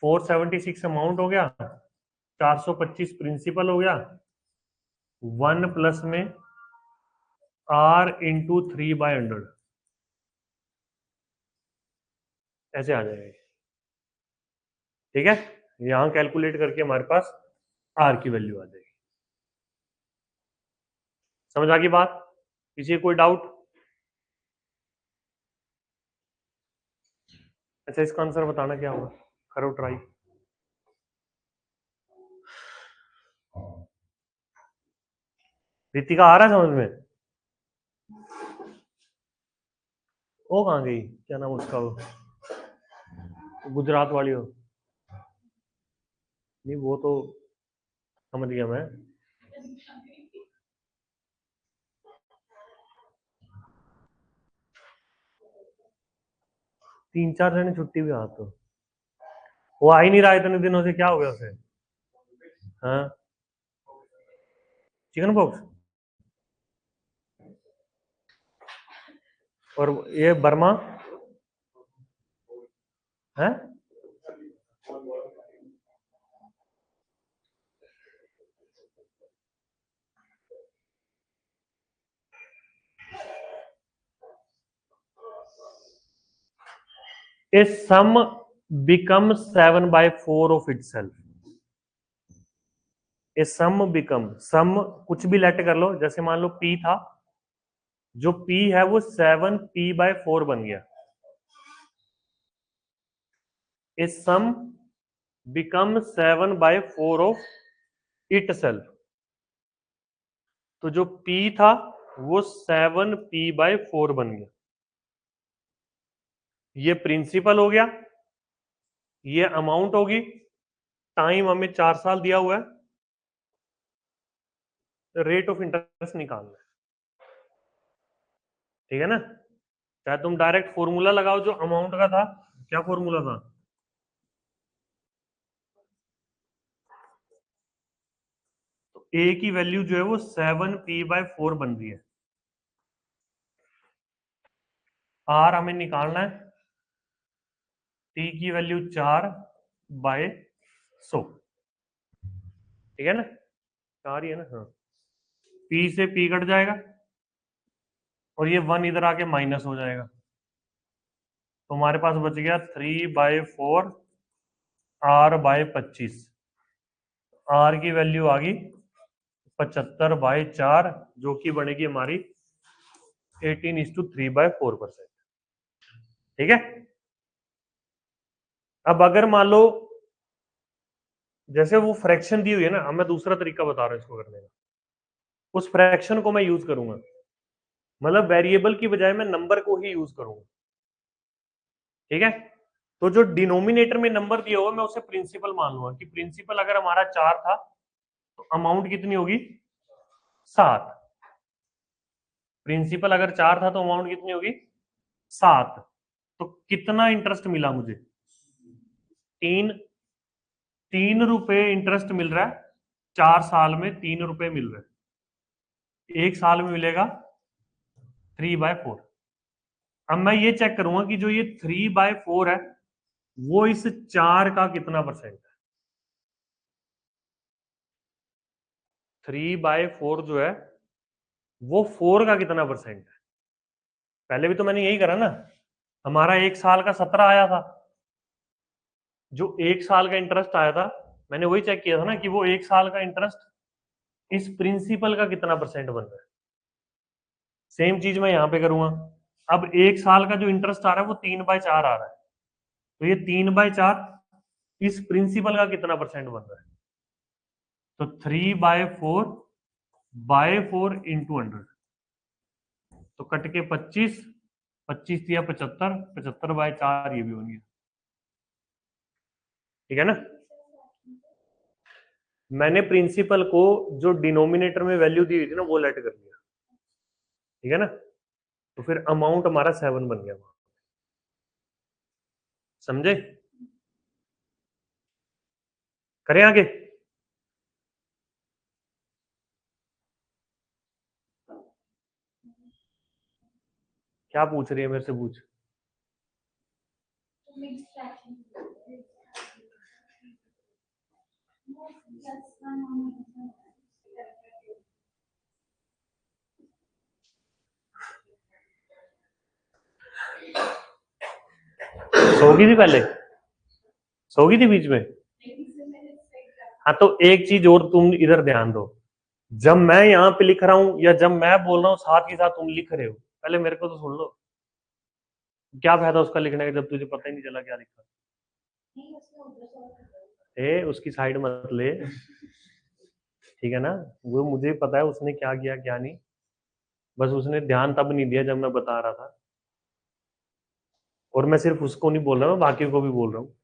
476 अमाउंट हो गया, 425 प्रिंसिपल हो गया, 1 प्लस में R इंटू 3/100, ऐसे आ जाएगा। ठीक है, यहां कैलकुलेट करके हमारे पास R की वैल्यू आ जाएगी। समझ आ गई बात? किसी कोई डाउट? अच्छा, इसका आंसर बताना क्या होगा, करो ट्राई। रितिका आ रहा है समझ में? वो कहाँ गई, क्या नाम उसका, वो गुजरात वाली हो? नहीं वो तो समझ गया मैं। तीन चार जने छुट्टी भी, हाँ तो वो आ ही नहीं रहा इतने दिनों से, क्या हो गया उसे? हाँ, चिकन बॉक्स। और ये बर्मा है? A sum become 7/4 of itself. A sum become, sum कुछ भी लेट कर लो, जैसे मान लो पी था, जो पी है वो 7p/4 बन गया। ए sum become 7/4 of it self, तो जो p था वो 7p/4 बन गया। ये प्रिंसिपल हो गया, ये अमाउंट होगी, टाइम हमें 4 साल दिया हुआ है, रेट ऑफ इंटरेस्ट निकालना है। ठीक है ना? चाहे तुम डायरेक्ट फॉर्मूला लगाओ जो अमाउंट का था, क्या फॉर्मूला था? तो ए की वैल्यू जो है वो 7p/4 बन रही है। आर हमें निकालना है, टी की वैल्यू 4/100। ठीक है ना? 4 ही है ना? हाँ, पी से पी कट जाएगा और ये 1 इधर आके माइनस हो जाएगा, तो हमारे पास बच गया 3/4 R/25। आर की वैल्यू आ गई 75/4, जो कि बनेगी हमारी 18:3/4%। ठीक है? अब अगर मान लो जैसे वो फ्रैक्शन दी हुई है ना, अब मैं दूसरा तरीका बता रहा हूं इसको करने का। उस फ्रैक्शन को मैं यूज करूंगा, मतलब वेरिएबल की बजाय मैं नंबर को ही यूज करूंगा। ठीक है? तो जो डिनोमिनेटर में नंबर दिया हुआ मैं उसे प्रिंसिपल मान लूंगा कि प्रिंसिपल अगर हमारा 4 था तो अमाउंट कितनी होगी? 7। प्रिंसिपल अगर 4 था तो अमाउंट कितनी होगी? 7। तो कितना इंटरेस्ट मिला मुझे? 3। 3 रुपए इंटरेस्ट मिल रहा है, 4 साल में 3 रुपए मिल रहे हैं, 1 साल में मिलेगा 3/4। अब मैं ये चेक करूंगा कि जो ये 3/4 है वो इस 4 का कितना परसेंट है। 3/4 जो है वो 4 का कितना परसेंट है? पहले भी तो मैंने यही करा ना, हमारा 1 साल का 17 आया था, जो 1 साल का इंटरेस्ट आया था मैंने वही चेक किया था ना कि वो 1 साल का इंटरेस्ट इस प्रिंसिपल का कितना परसेंट बन रहा है। सेम चीज मैं यहां पे करूंगा। अब 1 साल का जो इंटरेस्ट आ रहा है वो 3/4 आ रहा है, तो ये 3/4 इस प्रिंसिपल का कितना परसेंट बन रहा है? तो 3/4 इंटू 100, तो कट के 25, 25 दिया 75, 75/4 ये भी बन गया। ठीक है ना? मैंने प्रिंसिपल को जो डिनोमिनेटर में वैल्यू दी हुई थी ना वो लेट कर लिया। ठीक है ना? तो फिर अमाउंट हमारा 7 बन गया। समझे? करें आगे? क्या पूछ रही है मेरे से? पूछ। सोगी थी पहले? सोगी थी बीच में? हाँ, तो एक चीज और तुम इधर ध्यान दो, जब मैं यहाँ पे लिख रहा हूं या जब मैं बोल रहा हूँ साथ ही साथ तुम लिख रहे हो, पहले मेरे को तो सुन लो। क्या फायदा उसका लिखने का जब तुझे पता ही नहीं चला क्या लिखा? उसकी साइड मत ले। ठीक है ना? वो मुझे पता है उसने क्या किया क्या नहीं, बस उसने ध्यान तब नहीं दिया जब मैं बता रहा था। और मैं सिर्फ उसको नहीं बोल रहा, मैं बाकी को भी बोल रहा हूँ।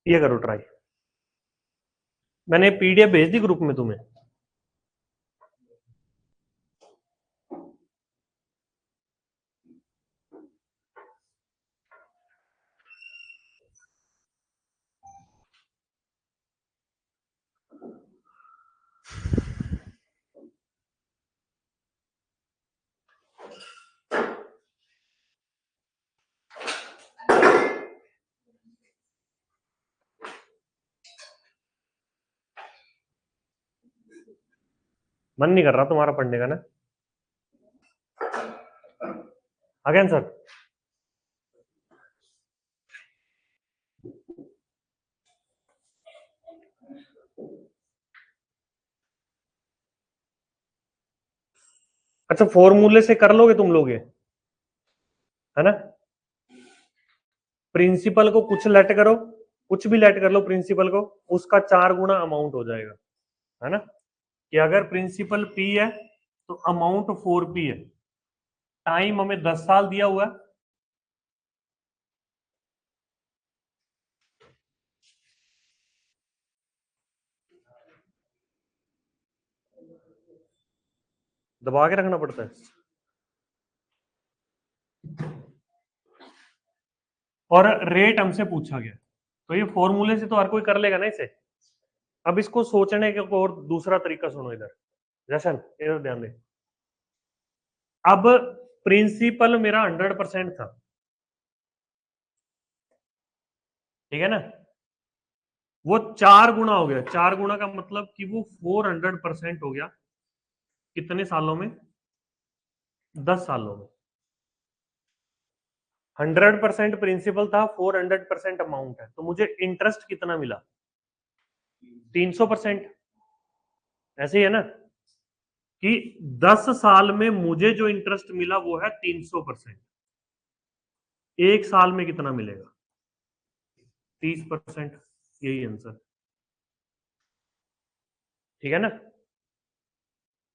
ये करो ट्राई। मैंने पीडीएफ भेज दी ग्रुप में तुम्हें। मन नहीं कर रहा तुम्हारा पढ़ने का ना? Again sir. अच्छा, फॉर्मूले से कर लोगे तुम लोग ये, है ना? प्रिंसिपल को कुछ लेट करो, कुछ भी लेट कर लो प्रिंसिपल को, उसका 4 गुना अमाउंट हो जाएगा, है ना? कि अगर प्रिंसिपल पी है तो अमाउंट 4p है। टाइम हमें 10 साल दिया हुआ है। दबा के रखना पड़ता है। और रेट हमसे पूछा गया, तो ये फॉर्मूले से तो हर कोई कर लेगा ना इसे। अब इसको सोचने का और दूसरा तरीका सुनो इधर। जशन, इधर ध्यान दे। अब प्रिंसिपल मेरा 100% था, ठीक है ना? वो 4 गुना हो गया। 4 गुना का मतलब कि वो 400% हो गया। कितने सालों में? 10 सालों में। 100% प्रिंसिपल था, 400% अमाउंट है, तो मुझे इंटरेस्ट कितना मिला? 300%। ऐसे ही है ना कि 10 साल में मुझे जो इंटरेस्ट मिला वो है 300%। 1 साल में कितना मिलेगा? 30%। यही आंसर। ठीक है ना?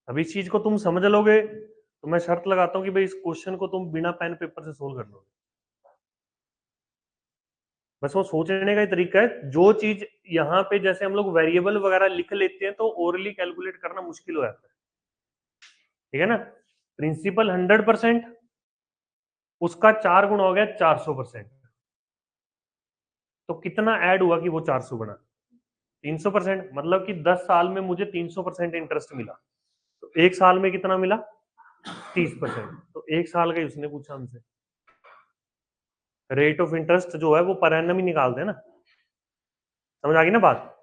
अब इस चीज को तुम समझ लोगे तो मैं शर्त लगाता हूं कि भाई इस क्वेश्चन को तुम बिना पेन पेपर से सोल्व कर लोगे। बस वो सोचने का ही तरीका है। जो चीज यहाँ पे जैसे हम लोग वेरिएबल वगैरह लिख लेते हैं तो ओरली कैलकुलेट करना मुश्किल हो जाता है। ठीक है ना? प्रिंसिपल 100%, उसका 4 गुना हो गया 400%। तो कितना ऐड हुआ कि वो 400 बना? 300%। मतलब कि 10 साल में मुझे 300% इंटरेस्ट मिला, तो 1 साल में कितना मिला? 30%। तो 1 साल का ही उसने पूछा हमसे। रेट ऑफ इंटरेस्ट जो है वो पर एनम ही निकालते हैं ना। समझ आ गई ना बात।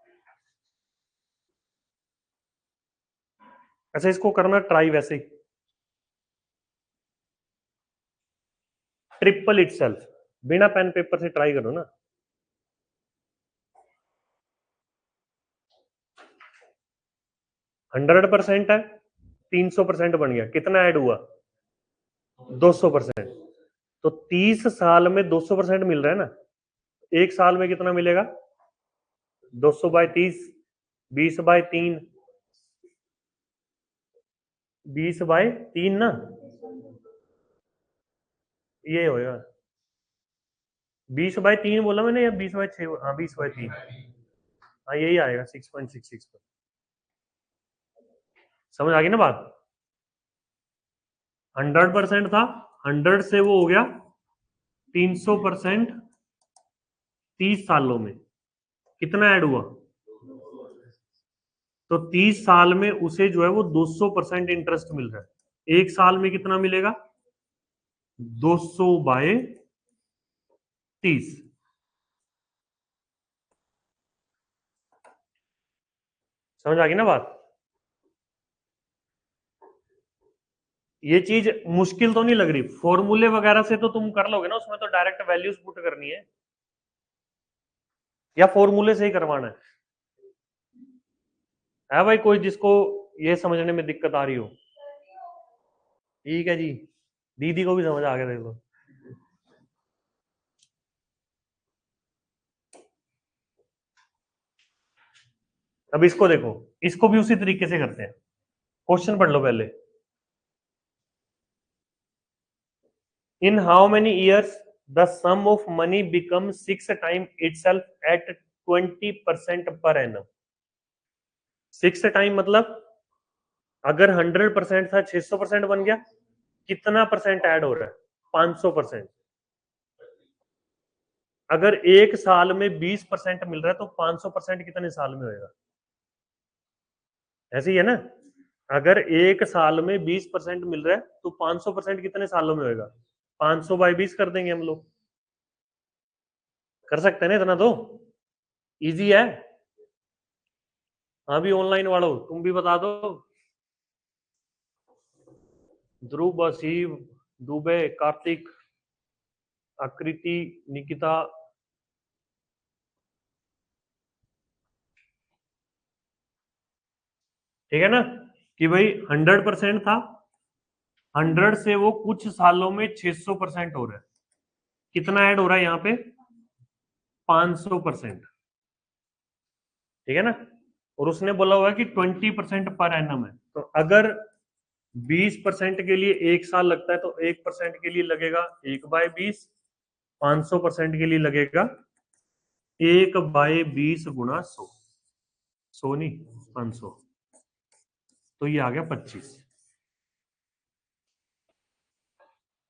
अच्छा, इसको करना ट्राई वैसे ही, ट्रिपल इटसेल्फ, बिना पेन पेपर से ट्राई करो ना। 100% है, 300% बन गया, कितना ऐड हुआ? 200%। तो 30 साल में 200% मिल रहा है ना, एक साल में कितना मिलेगा? 200/30, 20/3, 20/3 ना, ये होगा। 20/3 बोला मैंने या 20/6? हाँ 20/3, हाँ यही आएगा 6.66 पर। समझ आ गई ना बात। 100% था, 100 से वो हो गया 300% 30 सालों में, कितना ऐड हुआ? तो 30 साल में उसे जो है वो 200% इंटरेस्ट मिल रहा है। एक साल में कितना मिलेगा? 200/30। समझ आ गई ना बात। ये चीज मुश्किल तो नहीं लग रही? फॉर्मूले वगैरह से तो तुम कर लोगे ना, उसमें तो डायरेक्ट वैल्यूज पुट करनी है, या फॉर्मूले से ही करवाना है भाई? कोई जिसको ये समझने में दिक्कत आ रही हो? ठीक है जी, दीदी को भी समझ आ गया, देख लो। अब इसको देखो, इसको भी उसी तरीके से करते हैं। क्वेश्चन पढ़ लो पहले। In how many years the sum of money become 6 time itself at 20% per annum. 6 time मतलब अगर 100% था, 600% बन गया, कितना परसेंट ऐड हो रहा है? 500%। अगर एक साल में 20% मिल रहा है तो 500% कितने साल में होएगा? ऐसे ही है ना। अगर एक साल में 20% मिल रहा है तो 500% कितने सालों में होएगा? 500/20 कर देंगे हम लोग, कर सकते हैं ना इतना तो, इजी है। हाँ भी ऑनलाइन वालों तुम भी बता दो। ध्रुव, शिव, दुबे, कार्तिक, आकृति, निकिता। ठीक है ना, कि भाई 100% था, 100 से वो कुछ सालों में 600% हो रहा है, कितना ऐड हो रहा है यहाँ पे? 500%। ठीक है ना। और उसने बोला हुआ है कि 20% पर एनम है, तो अगर 20% के लिए एक साल लगता है तो 1% के लिए लगेगा 1/20, 500% के लिए लगेगा 1/20 गुणा 100, 100 नहीं 500, तो ये आ गया 25।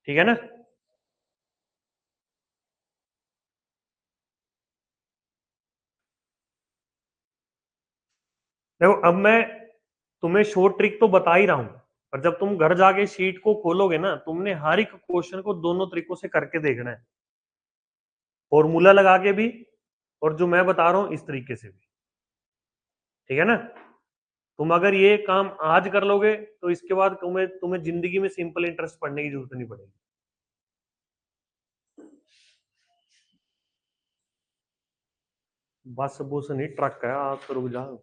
ठीक है ना। देखो अब मैं तुम्हें शॉर्ट ट्रिक तो बता ही रहा हूं, पर जब तुम घर जाके शीट को खोलोगे ना, तुमने हर एक क्वेश्चन को दोनों तरीकों से करके देखना है, फॉर्मूला लगा के भी, और जो मैं बता रहा हूं इस तरीके से भी। ठीक है ना। तुम अगर ये काम आज कर लोगे तो इसके बाद तुम्हें तुम्हें जिंदगी में सिंपल इंटरेस्ट पढ़ने की जरूरत नहीं पड़ेगी। बस बुस नहीं, ट्रक है, आप तो रुक जाओ,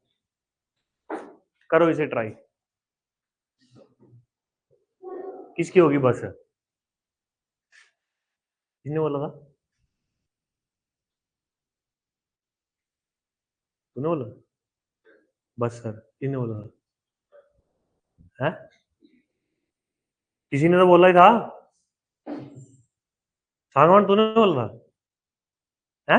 करो इसे ट्राई। किसकी होगी बस? किसने बोला था? तूने बोला? बस सर, किसने बोला था? है? किसी ने तो बोला ही था। सांगवान तूने बोला था? है?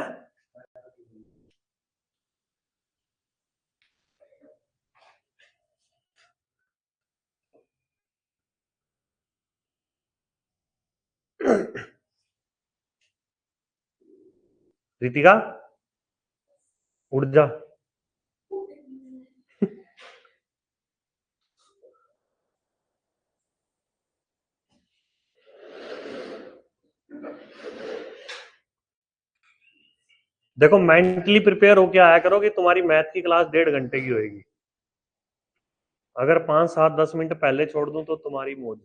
रितिका, उठ जा। देखो मेंटली प्रिपेयर होके आया करो कि तुम्हारी मैथ की क्लास 1.5 घंटे की होगी। अगर 5, 7, 10 मिनट पहले छोड़ दूं तो तुम्हारी मौज।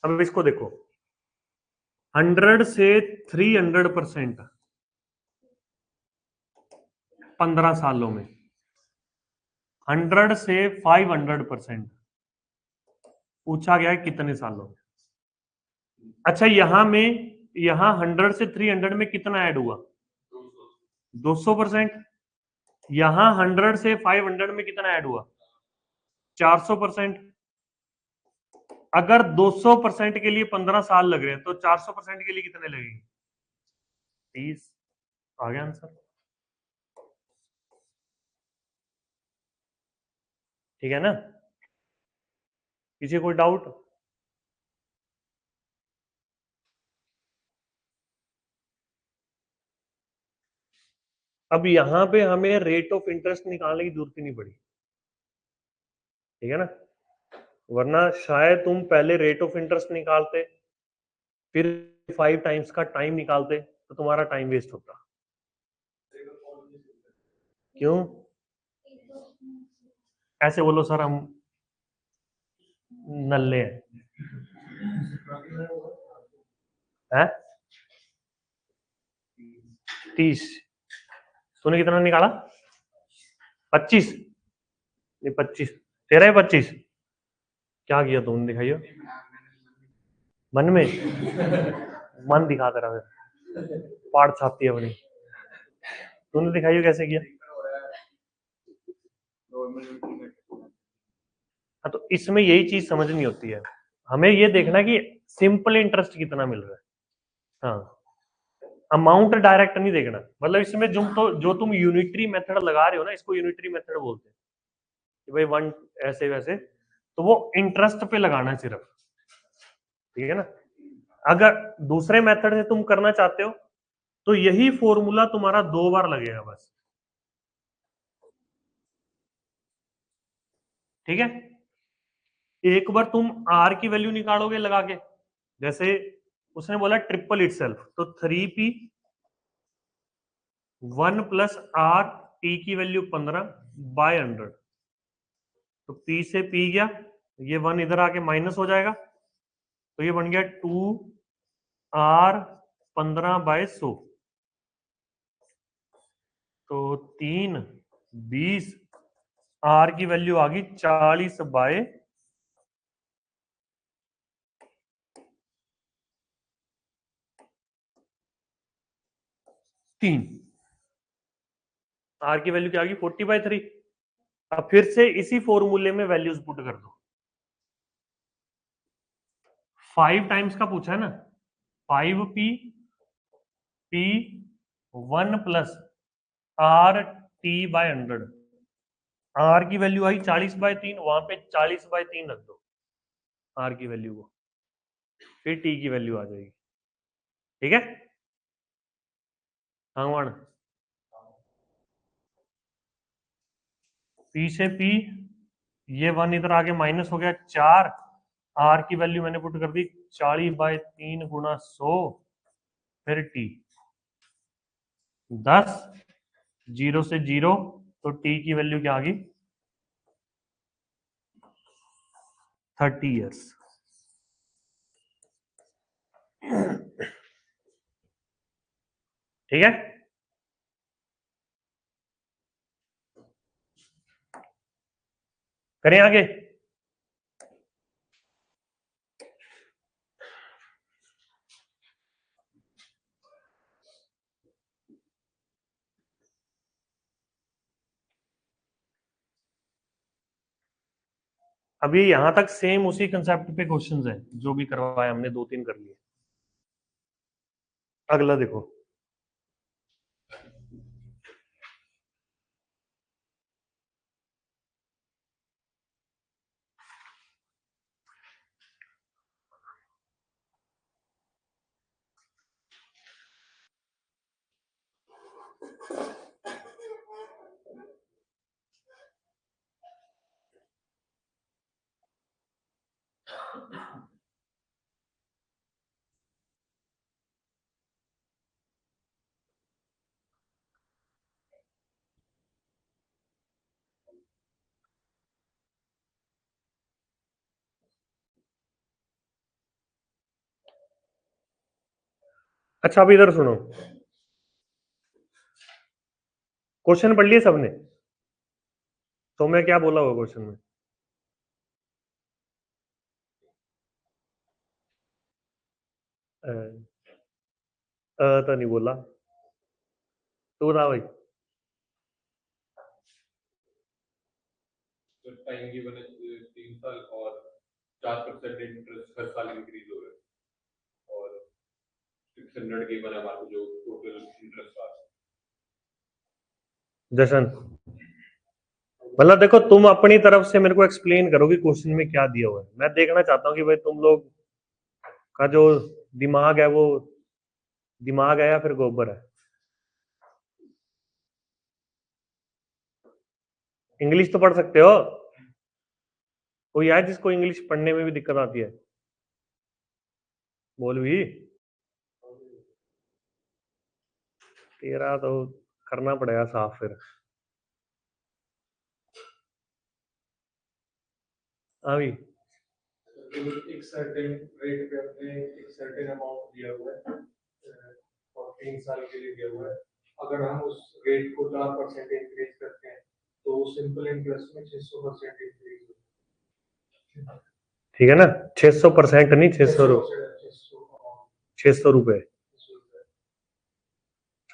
अब इसको देखो, 100 से 300% 15 सालों में, 100 से 500% पूछा गया है कितने सालों में। अच्छा यहां में, यहां 100 से 300 में कितना ऐड हुआ? 200%। यहां 100 से 500 में कितना ऐड हुआ? 400%। अगर 200% के लिए 15 साल लग रहे हैं तो 400% के लिए कितने लगेंगे? 30। आ गया आंसर। ठीक है ना? किसी कोई डाउट? अब यहां पे हमें रेट ऑफ इंटरेस्ट निकालने की जरूरत ही नहीं पड़ी। ठीक है ना? वरना शायद तुम पहले रेट ऑफ इंटरेस्ट निकालते, फिर 5 टाइम्स का टाइम निकालते तो तुम्हारा टाइम वेस्ट होता। क्यों? ऐसे बोलो सर हम नल्ले हैं। हैं? 30। तूने कितना निकाला? 25? ये 25, तेरा है 25। क्या किया तुमने, दिखाइयो मन में। मन दिखा तेरा, फिर पाठ छापती है अपनी। तूने दिखाइयो कैसे किया। हाँ तो इसमें यही चीज समझनी होती है, हमें ये देखना कि सिंपल इंटरेस्ट कितना मिल रहा है। हाँ, अमाउंट डायरेक्ट नहीं देखना, मतलब इसमें जो तुम यूनिटरी मेथड लगा रहे हो ना, इसको यूनिटरी मेथड बोलते हैं कि भाई वन ऐसे वैसे, तो वो इंटरेस्ट पे लगाना है सिर्फ। ठीक है ना? अगर दूसरे मेथड से तुम करना चाहते हो तो यही फॉर्मूला तुम्हारा 2 बार लगेगा बस। ठीक है? एक बार तुम आर की वैल्यू निकालोगे लगा के, जैसे उसने बोला ट्रिपल इटसेल्फ, तो 3p 1 + r t की वैल्यू 15/100। तो p से p गया, ये 1 इधर आके माइनस हो जाएगा, तो ये बन गया 2r 15/100। तो 3, 20, r की वैल्यू आ गई 40/3। r की वैल्यू क्या आ गई? 40/3। अब फिर से इसी फॉर्मूले में वैल्यूज पुट कर दो। 5 टाइम्स का पूछा है ना, 5p 1 + r t/100। आर की वैल्यू आई 40/3, वहां पे 40/3 रख दो आर की वैल्यू को, फिर टी की वैल्यू आ जाएगी। ठीक है? सांगवान, पी से पी, ये 1 इधर आगे माइनस हो गया 4, आर की वैल्यू मैंने पुट कर दी 40/3 गुणा 100, फिर टी 10, 0 से 0, तो टी की वैल्यू क्या आ गई? 30 ईयर्स। ठीक है? करें आगे? अभी यहां तक सेम उसी कंसेप्ट पे क्वेश्चंस हैं जो भी करवाए हमने, 2-3 कर लिए। अगला देखो, अच्छा अब इधर सुनो, क्वेश्चन पढ़ लिए सबने? तो मैं क्या बोला हुआ क्वेश्चन में? अ, तो नहीं बोला तो ना भाई। टाइम गिवन है 3 साल और 4% इंटरेस्ट हर साल इंक्रीज हो रहा है और 600 गिवन है हमारे को जो टोटल इंटरेस्ट आ रहा है। जशन, मतलब देखो तुम अपनी तरफ से मेरे को एक्सप्लेन करो कि क्वेश्चन में क्या दिया हुआ है। मैं देखना चाहता हूँ कि भाई तुम लोग का जो दिमाग है वो दिमाग है या फिर गोबर है। इंग्लिश तो पढ़ सकते हो? कोई है जिसको इंग्लिश पढ़ने में भी दिक्कत आती है? बोल भी। तेरा तो करना पड़ेगा साफ फिर। अभी एक सर्टेन रेट पे अपने एक सर्टेन अमाउंट दिया हुआ है और 3 साल के लिए दिया हुआ है। अगर हम उस रेट को 4% इंक्रीज करते हैं तो वो सिंपल इंटरेस्ट में 600% इंक्रीज होता है। ठीक है ना, 600% नहीं 600 रुपए।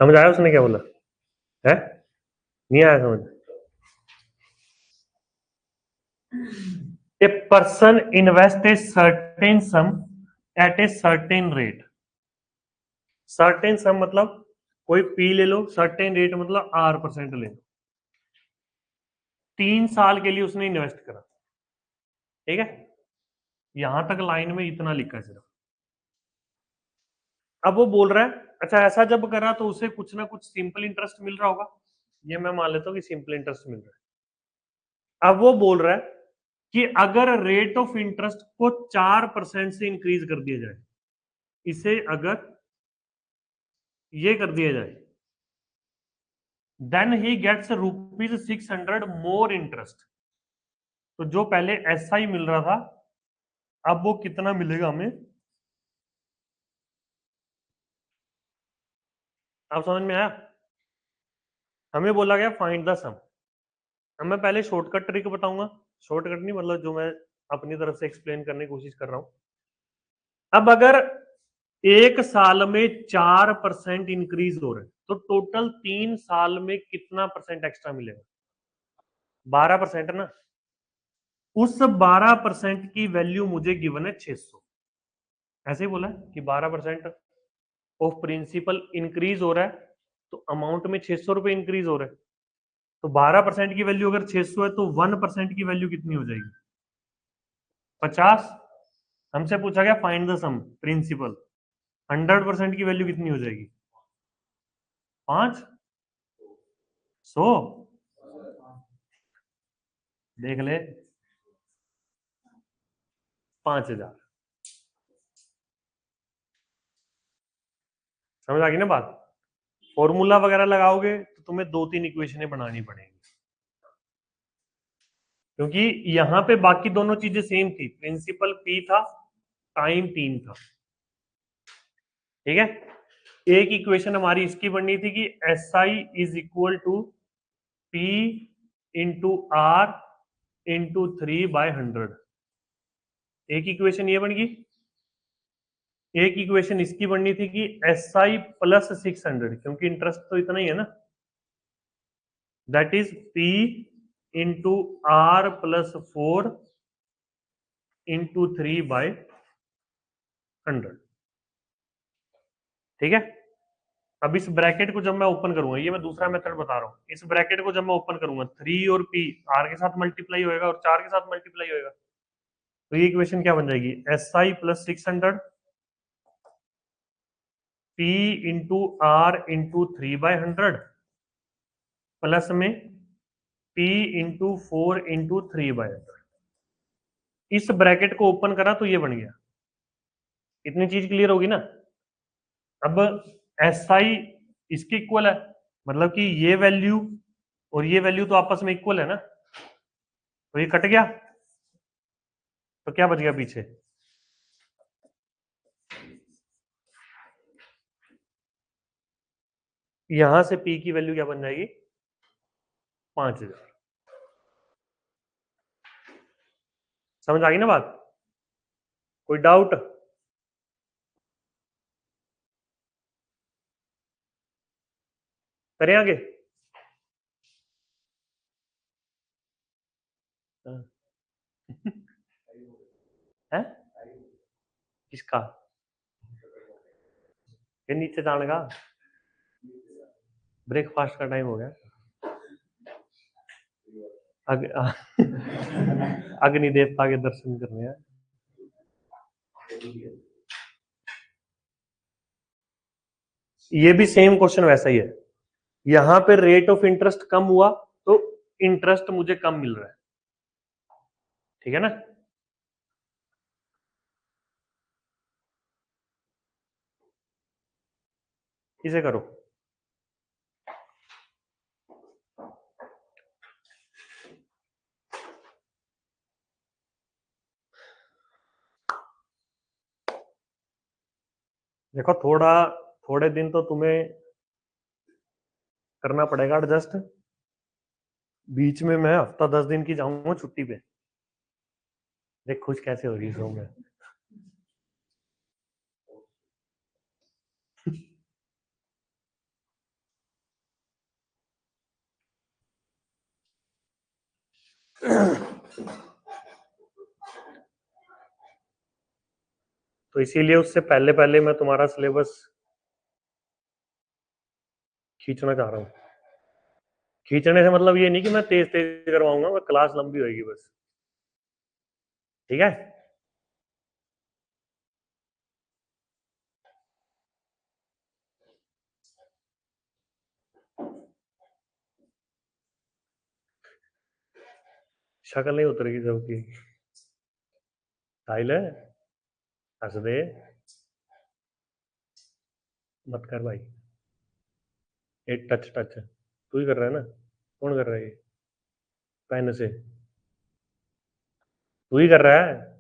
समझ आया उसने क्या बोला है? नहीं आया समझ? A person invest a certain sum at a certain rate. Certain sum मतलब कोई पी ले लो, सर्टेन रेट मतलब R% ले लो। 3 साल के लिए उसने इन्वेस्ट करा, ठीक है? यहां तक लाइन में इतना लिखा है सिर्फ। अब वो बोल रहा है अच्छा ऐसा जब करा तो उसे कुछ ना कुछ सिंपल इंटरेस्ट मिल रहा होगा। ये मैं मान लेता हूँ कि सिंपल इंटरेस्ट मिल रहा है। अब वो बोल रहा है कि अगर रेट ऑफ इंटरेस्ट को 4% से इंक्रीज कर दिया जाए, इसे अगर ये कर दिया जाए, then he gets ₹600 more interest. तो जो पहले SI मिल रहा था अब वो कितना मिलेगा हमें? आप समझ में आया? हमें बोला गया फाइंड द सम। अब मैं पहले शॉर्टकट ट्रिक बताऊंगा। शॉर्टकट नहीं मतलब जो मैं अपनी तरफ से एक्सप्लेन करने की कोशिश कर रहा हूं। अब अगर एक साल में 4% इंक्रीज हो रहा है तो टोटल 3 साल में कितना परसेंट एक्स्ट्रा मिलेगा? 12% ना। उस 12% की वैल्यू मुझे गिवन है 600। ऐसे ही बोला है कि 12% ऑफ प्रिंसिपल इंक्रीज हो रहा है तो अमाउंट में 600 रुपए इंक्रीज हो रहा है। तो 12% की वैल्यू अगर 600 है तो 1% की वैल्यू कितनी हो जाएगी? 50। हमसे पूछा गया फाइंड द सम प्रिंसिपल, 100% की वैल्यू कितनी हो जाएगी? 500। देख ले, 5000। समझ आ गई ना बात? फॉर्मूला वगैरह लगाओगे तो तुम्हें 2-3 इक्वेशनें बनानी पड़ेंगी, क्योंकि यहां पे बाकी दोनों चीजें सेम थी। प्रिंसिपल P था, टाइम 3 था, ठीक है? एक इक्वेशन हमारी इसकी बननी थी कि SI is equal to P into R into 3/100। एक इक्वेशन ये बन गई। एक इक्वेशन इसकी बननी थी कि SI प्लस 600, क्योंकि इंटरेस्ट तो इतना ही है ना, that is P into R plus 4 into 3/100। ठीक है? अब इस ब्रैकेट को जब मैं ओपन करूंगा, ये मैं दूसरा मेथड बता रहा हूँ, इस ब्रैकेट को जब मैं ओपन करूंगा 3 और P R के साथ मल्टीप्लाई होएगा और 4 के साथ मल्टीप्लाई होएगा, तो ये इक्वेशन क्या बन जाएगी? SI plus 600 P into R into 3/100 plus में P इंटू 4 इंटू 3/100। इस ब्रैकेट को ओपन करा तो ये बन गया। इतनी चीज क्लियर होगी ना? अब SI इसके इक्वल है, मतलब कि ये वैल्यू और ये वैल्यू तो आपस में इक्वल है ना, तो ये कट गया तो क्या बच गया पीछे? यहां से पी की वैल्यू क्या बन जाएगी? 5000। समझ आ गई ना बात? कोई डाउट? करें आगे? है किसका? ये नीचे जाने का? ब्रेकफास्ट का टाइम हो गया। अग्नि देवता के दर्शन करने हैं। ये भी सेम क्वेश्चन वैसा ही है। यहां पे रेट ऑफ इंटरेस्ट कम हुआ तो इंटरेस्ट मुझे कम मिल रहा है, ठीक है ना? इसे करो। देखो थोड़े दिन तो तुम्हें करना पड़ेगा एडजस्ट। बीच में मैं हफ्ता 10 दिन की जाऊंगा छुट्टी पे। देख खुश कैसे हो रही है में। तो इसीलिए उससे पहले पहले मैं तुम्हारा सिलेबस खींचना चाह रहा हूँ। खींचने से मतलब ये नहीं कि मैं तेज तेज करवाऊंगा, मैं क्लास लंबी होगी बस, ठीक है? शक्ल नहीं उतरेगी सबकी। साहिल है, हंस दे, मत कर भाई। एक टच टच तू ही कर रहा है ना? कौन कर रहा है ये? पेन से तू ही कर रहा है।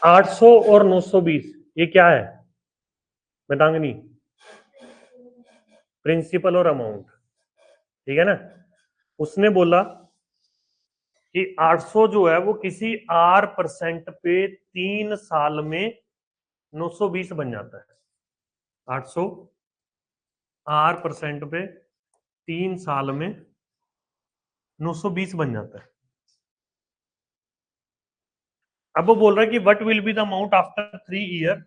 800 और 920 ये क्या है? वेदांगनी, प्रिंसिपल और अमाउंट, ठीक है ना? उसने बोला कि 800 जो है वो किसी आर परसेंट पे 3 साल में 920 बन जाता है। 800 आर परसेंट पे 3 साल में 920 बन जाता है। अब वो बोल रहा है कि what will be the amount after 3 year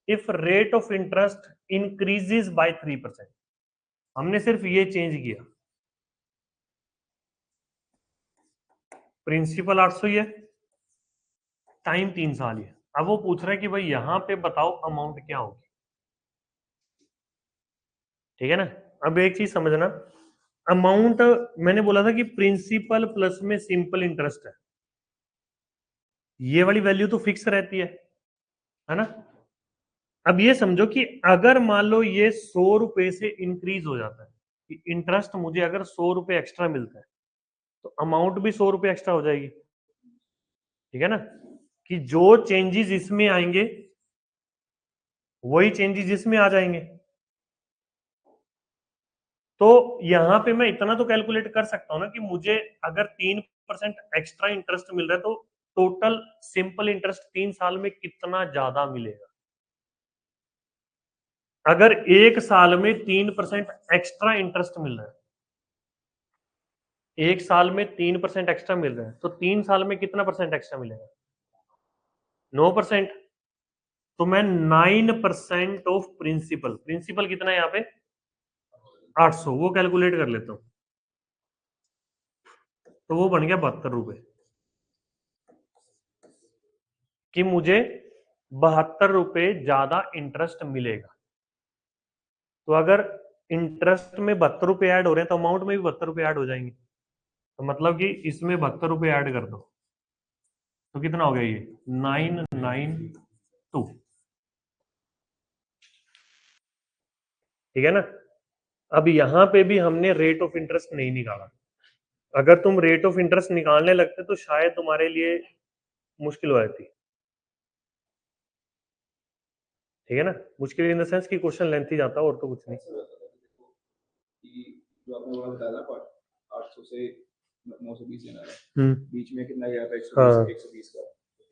if rate of interest increases by 3%। हमने सिर्फ ये चेंज किया, प्रिंसिपल 800 ही है, टाइम 3 साल ही है। अब वो पूछ रहा है कि भाई यहां पे बताओ अमाउंट क्या होगी, ठीक है ना? अब एक चीज समझना, अमाउंट मैंने बोला था कि प्रिंसिपल प्लस में सिंपल इंटरेस्ट है, ये वाली वैल्यू तो फिक्स रहती है ना? अब ये समझो कि अगर मान लो ये 100 रुपए से इंक्रीज हो जाता है, कि इंटरेस्ट मुझे अगर 100 रुपए एक्स्ट्रा मिलता है तो अमाउंट भी 100 रुपए एक्स्ट्रा हो जाएगी, ठीक है ना? कि जो चेंजेस इसमें आएंगे वही चेंजेस इसमें आ जाएंगे। तो यहां पे मैं इतना तो कैलकुलेट कर सकता हूं ना कि मुझे अगर 3% एक्स्ट्रा इंटरेस्ट मिल रहा है तो टोटल सिंपल इंटरेस्ट 3 साल में कितना ज्यादा मिलेगा। अगर 1 साल में 3% एक्स्ट्रा इंटरेस्ट मिल रहा है, 1 साल में 3% एक्स्ट्रा मिल रहा है, तो 3 साल में कितना परसेंट एक्स्ट्रा मिलेगा? 9%। तो मैं 9% ऑफ प्रिंसिपल, प्रिंसिपल कितना है यहाँ पे? 800, वो कैलकुलेट कर लेता हूं, तो वो बन गया 72 रुपए, कि मुझे 72 रुपए ज्यादा इंटरेस्ट मिलेगा। तो अगर इंटरेस्ट में 72 रुपए ऐड हो रहे हैं तो अमाउंट में भी 72 रुपए ऐड हो जाएंगे, तो मतलब कि इसमें 72 रुपए ऐड कर दो तो कितना हो गया ये 992, ठीक है ना। अब यहां पे भी हमने रेट ऑफ इंटरेस्ट नहीं निकाला। अगर तुम रेट ऑफ इंटरेस्ट निकालने लगते तो शायद तुम्हारे लिए मुश्किल हो जाती, ठीक है ना। मुश्किल इन द सेंस कि क्वेश्चन लेंथी जाता और तो कुछ नहीं। जो आपने बोला बताया था 800 से 920 लेना है, बीच में कितना गया था 120 120 का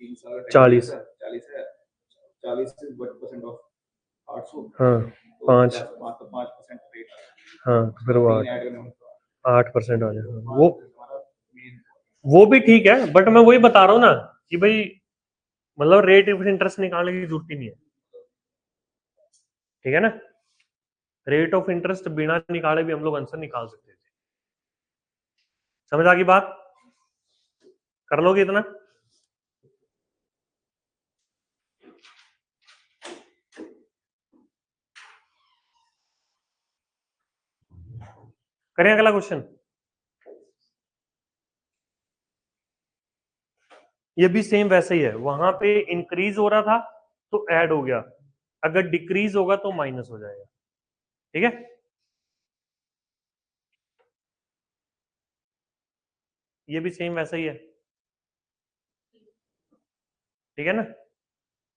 3 साल 40 है 40 से 1% ऑफ 800, हाँ 5% रेट, हाँ तो फिर वो 8% आ जाएगा। वो भी ठीक है, बट मैं वही बता रहा हूँ ना कि भाई मतलब रेट ऑफ इंटरेस्ट निकालने की जरूरत ही नहीं है, ठीक है ना। रेट ऑफ इंटरेस्ट बिना निकाले भी हम लोग आंसर निकाल सकते थे। समझ आ गई बात? कर लोगे इतना? करें अगला क्वेश्चन। ये भी सेम वैसे ही है, वहां पे इंक्रीज हो रहा था तो ऐड हो गया, अगर डिक्रीज होगा तो माइनस हो जाएगा, ठीक है। ये भी सेम वैसा ही है, ठीक है ना।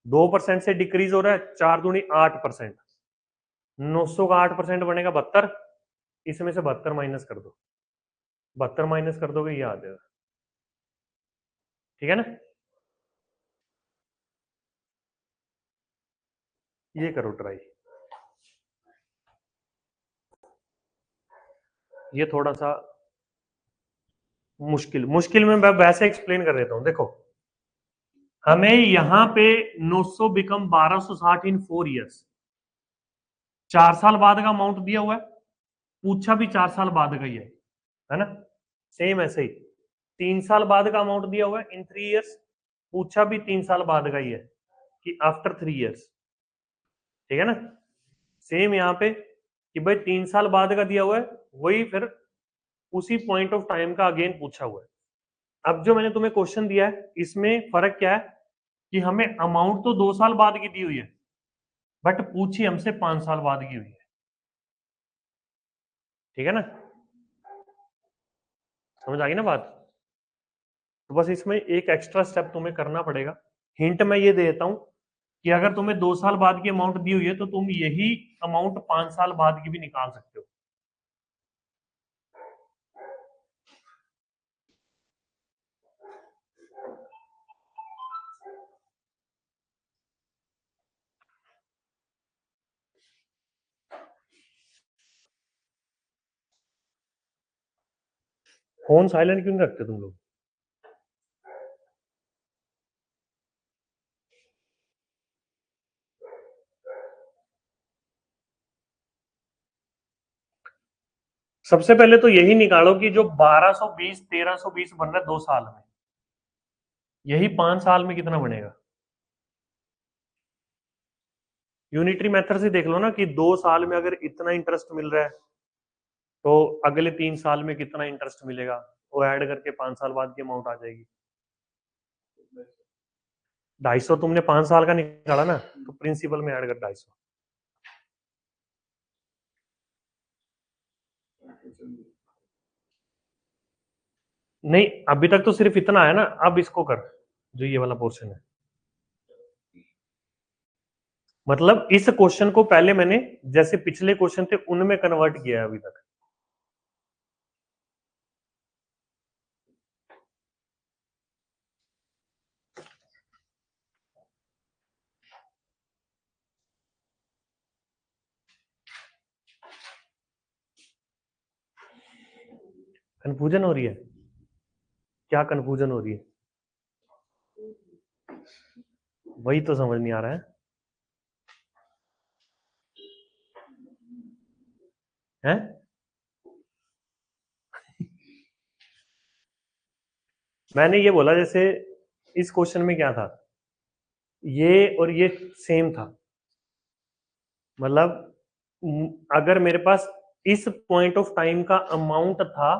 2% से डिक्रीज हो रहा है, 4 दूनी 8%, 900 का 8% बनेगा 72, इसमें से 72 माइनस कर दो, 72 माइनस कर दोगे ये आ जाएगा, ठीक है ना। ये करो ट्राई, ये थोड़ा सा मुश्किल में मैं वैसे एक्सप्लेन कर देता हूं। देखो हमें यहां पे 900 बिकम 1260 इन 4 ईयर्स, 4 साल बाद का अमाउंट दिया हुआ है, पूछा भी 4 साल बाद का ही है ना। सेम ऐसे ही 3 साल बाद का अमाउंट दिया हुआ है इन 3 ईयर्स, पूछा भी 3 साल बाद का ही है कि आफ्टर 3 ईयर्स, ठीक है ना। सेम यहाँ पे कि भाई 3 साल बाद का दिया हुआ है, वही फिर उसी पॉइंट ऑफ टाइम का अगेन पूछा हुआ है। अब जो मैंने तुम्हें क्वेश्चन दिया है इसमें फर्क क्या है कि हमें अमाउंट तो 2 साल बाद की दी हुई है, बट पूछी हमसे 5 साल बाद की हुई है, ठीक है ना। समझ आ गई ना बात? तो बस इसमें एक एक्स्ट्रा स्टेप तुम्हें करना पड़ेगा। हिंट मैं ये देता हूं कि अगर तुम्हें 2 साल बाद की अमाउंट दी हुई है तो तुम यही अमाउंट 5 साल बाद की भी निकाल सकते हो। फोन साइलेंट क्यों नहीं रखते तुम लोग? सबसे पहले तो यही निकालो कि जो 1220 1320 बन रहा है 2 साल में, यही 5 साल में कितना बनेगा। यूनिटरी मेथड से देख लो ना कि 2 साल में अगर इतना इंटरेस्ट मिल रहा है तो अगले 3 साल में कितना इंटरेस्ट मिलेगा, वो ऐड करके 5 साल बाद की अमाउंट आ जाएगी। 250 तुमने 5 साल का निकाला ना, तो प्रिंसिपल में ऐड कर 250। नहीं अभी तक तो सिर्फ इतना है ना, अब इसको कर जो ये वाला पोर्शन है। मतलब इस क्वेश्चन को पहले मैंने जैसे पिछले क्वेश्चन थे उनमें कन्वर्ट किया है अभी तक। कंफ्यूजन हो रही है? क्या कंफ्यूजन हो रही है? वही तो समझ नहीं आ रहा है, हैं? मैंने ये बोला जैसे इस क्वेश्चन में क्या था, ये और ये सेम था, मतलब अगर मेरे पास इस पॉइंट ऑफ टाइम का अमाउंट था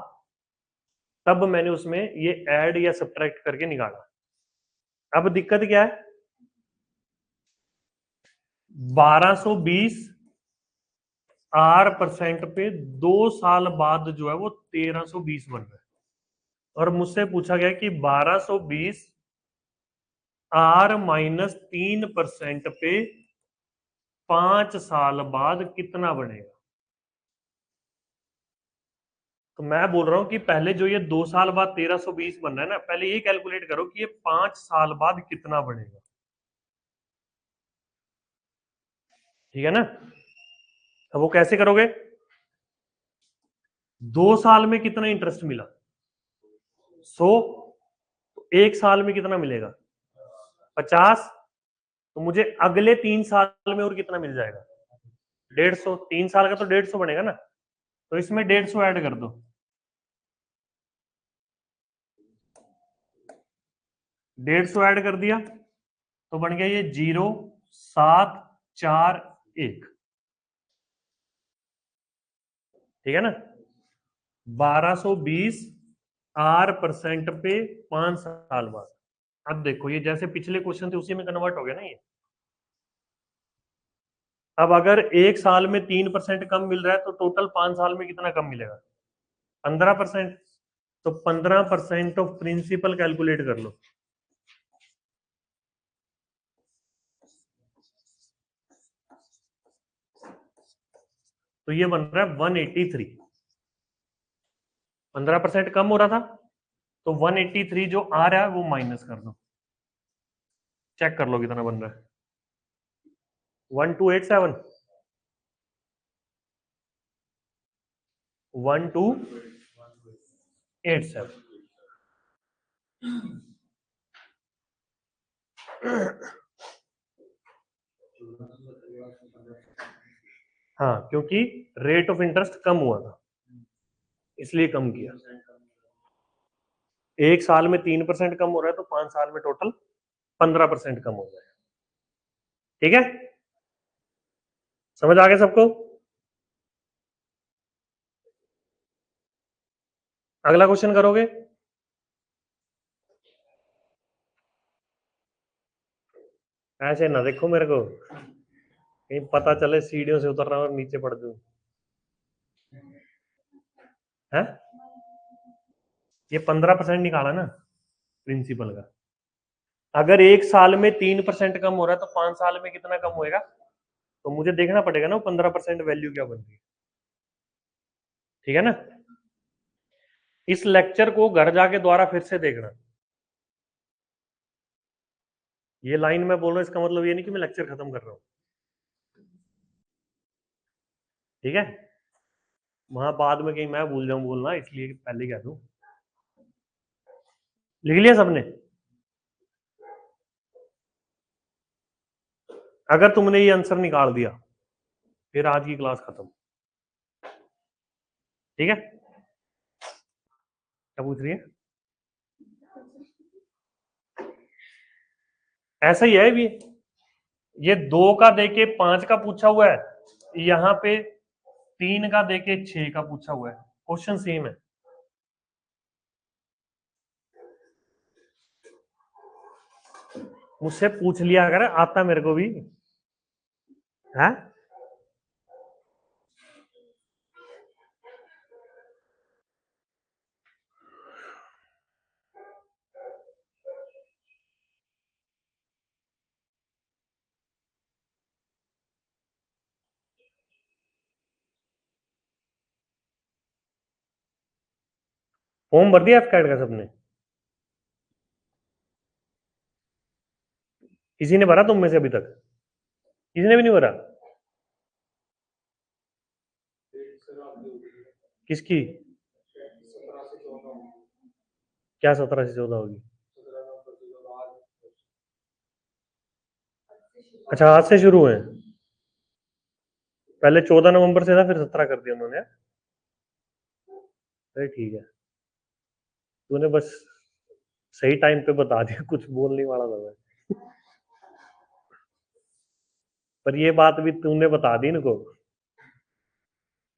तब मैंने उसमें ये ऐड या सब्ट्रैक्ट करके निकाला। अब दिक्कत क्या है, 1220 R% पे 2 साल बाद जो है वो 1320 बन रहा है, और मुझसे पूछा गया कि 1220 R-3% पे 5 साल बाद कितना बनेगा। तो मैं बोल रहा हूं कि पहले जो ये 2 साल बाद 1320 बन रहा है ना, पहले ये कैलकुलेट करो कि ये 5 साल बाद कितना बनेगा। ठीक है ना। अब वो कैसे करोगे, 2 साल में कितना इंटरेस्ट मिला 100, तो 1 साल में कितना मिलेगा 50, तो मुझे अगले 3 साल में और कितना मिल जाएगा 150। 3 साल का तो 150 बनेगा ना, तो इसमें 150 ऐड कर दो, 150 ऐड कर दिया तो बन गया ये 0741। ठीक है ना, 1220 R% पे 5 साल बाद। अब देखो ये जैसे पिछले क्वेश्चन थे उसी में कन्वर्ट हो गया ना ये। अब अगर 1 साल में 3% कम मिल रहा है तो टोटल 5 साल में कितना कम मिलेगा 15%। तो 15% ऑफ प्रिंसिपल कैलकुलेट कर लो। तो ये बन रहा है 183। 15% कम हो रहा था तो 183 जो आ रहा है वो माइनस कर दो, चेक कर लो कितना बन रहा है 1287 1287। हाँ, क्योंकि रेट ऑफ इंटरेस्ट कम हुआ था इसलिए कम किया। 1 साल में 3% कम हो रहा है तो 5 साल में टोटल 15% कम हो जाएगा। ठीक है, समझ आ गया सबको। अगला क्वेश्चन करोगे। ऐसे ना देखो मेरे को, कहीं पता चले सीढ़ियों से उतर रहा और नीचे पड़ जाऊं। है ये 15% निकाला ना प्रिंसिपल का। अगर 1 साल में 3% कम हो रहा है तो 5 साल में कितना कम होएगा, तो मुझे देखना पड़ेगा ना 15% वैल्यू क्या बन रही है। ठीक है ना, इस लेक्चर को घर जाके दोबारा फिर से देखना। ये लाइन मैं बोल रहा हूं इसका मतलब ये नहीं कि मैं लेक्चर खत्म कर रहा हूं। ठीक है, वहां बाद में कहीं मैं भूल जाऊं बोलना, इसलिए पहले कह दूं। लिख लिया सबने। अगर तुमने ये आंसर निकाल दिया फिर आज की क्लास खत्म। ठीक है, क्या पूछ रही है। ऐसा ही है भी, ये 2 का देके 5 का पूछा हुआ है, यहाँ पे 3 का देके 6 का पूछा हुआ है, क्वेश्चन सेम है। मुझसे पूछ लिया अगर आता मेरे को भी है। फॉर्म भर दिया एफ-कैट का सबने, किसी ने भरा तुम में से अभी तक, किसी ने भी नहीं भरा। किसकी, 17 से 14 क्या 17 से 14 होगी। अच्छा आज से शुरू है, पहले 14 नवंबर से था फिर 17 कर दिया उन्होंने। अरे ठीक है, तूने बस सही टाइम पे बता दिया, कुछ बोलने वाला था मैं। पर ये बात भी तूने बता दी इनको।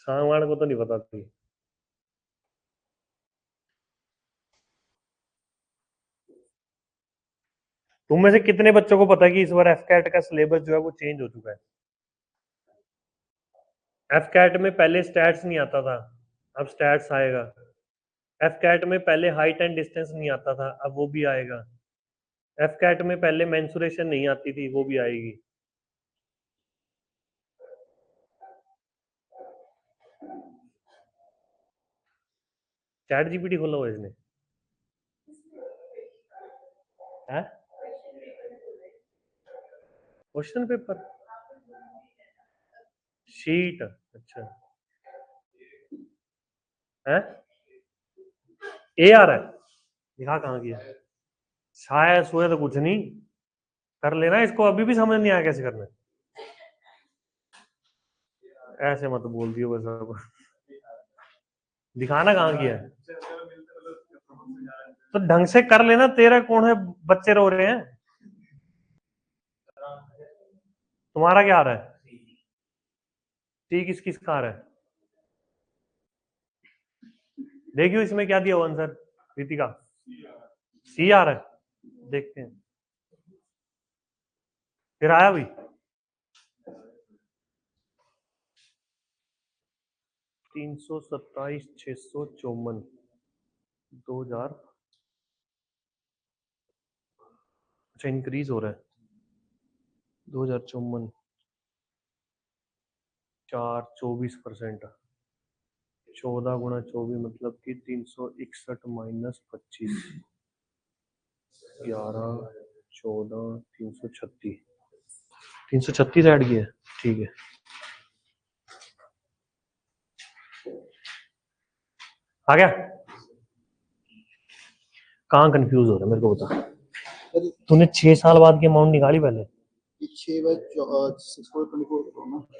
सामान को तो नहीं पता थी। तुम में से कितने बच्चों को पता है कि इस बार एफ कैट का सिलेबस जो है वो चेंज हो चुका है? एफ कैट में पहले स्टैट्स नहीं आता था, अब स्टैट्स आएगा। एफ कैट में पहले हाइट एंड डिस्टेंस नहीं आता था, अब वो भी आएगा। एफ कैट में पहले मेंसुरेशन नहीं आती थी, वो भी आएगी। चैट जीपीटी खोला हुआ इसने है? क्वेश्चन पेपर शीट, अच्छा है। ए आ रहा है, दिखा कहाँ किया? शायद सोया तो कुछ नहीं कर लेना, इसको अभी भी समझ नहीं आया कैसे करना है। ऐसे मत बोल दियो बस, अब दिखाना कहाँ किया है तो ढंग से कर लेना। तेरा कौन है, बच्चे रो रहे हैं। तुम्हारा क्या आ रहा है? सी किस किस का आ रहा है? देखियो इसमें क्या दिया हुआ आंसर रितिका? सी आ रहा है, देखते हैं फिर आया भाई। 327 654 2000, अच्छा इंक्रीज हो रहा है 2054 4 24%। 14 गुणा 24 मतलब कि 361 माइनस 25 11 14 336 ऐड किया, ठीक है। आ गया? कहाँ कंफ्यूज हो रहा है मेरे को बता। तूने 6 साल बाद की अमाउंट निकाली पहले?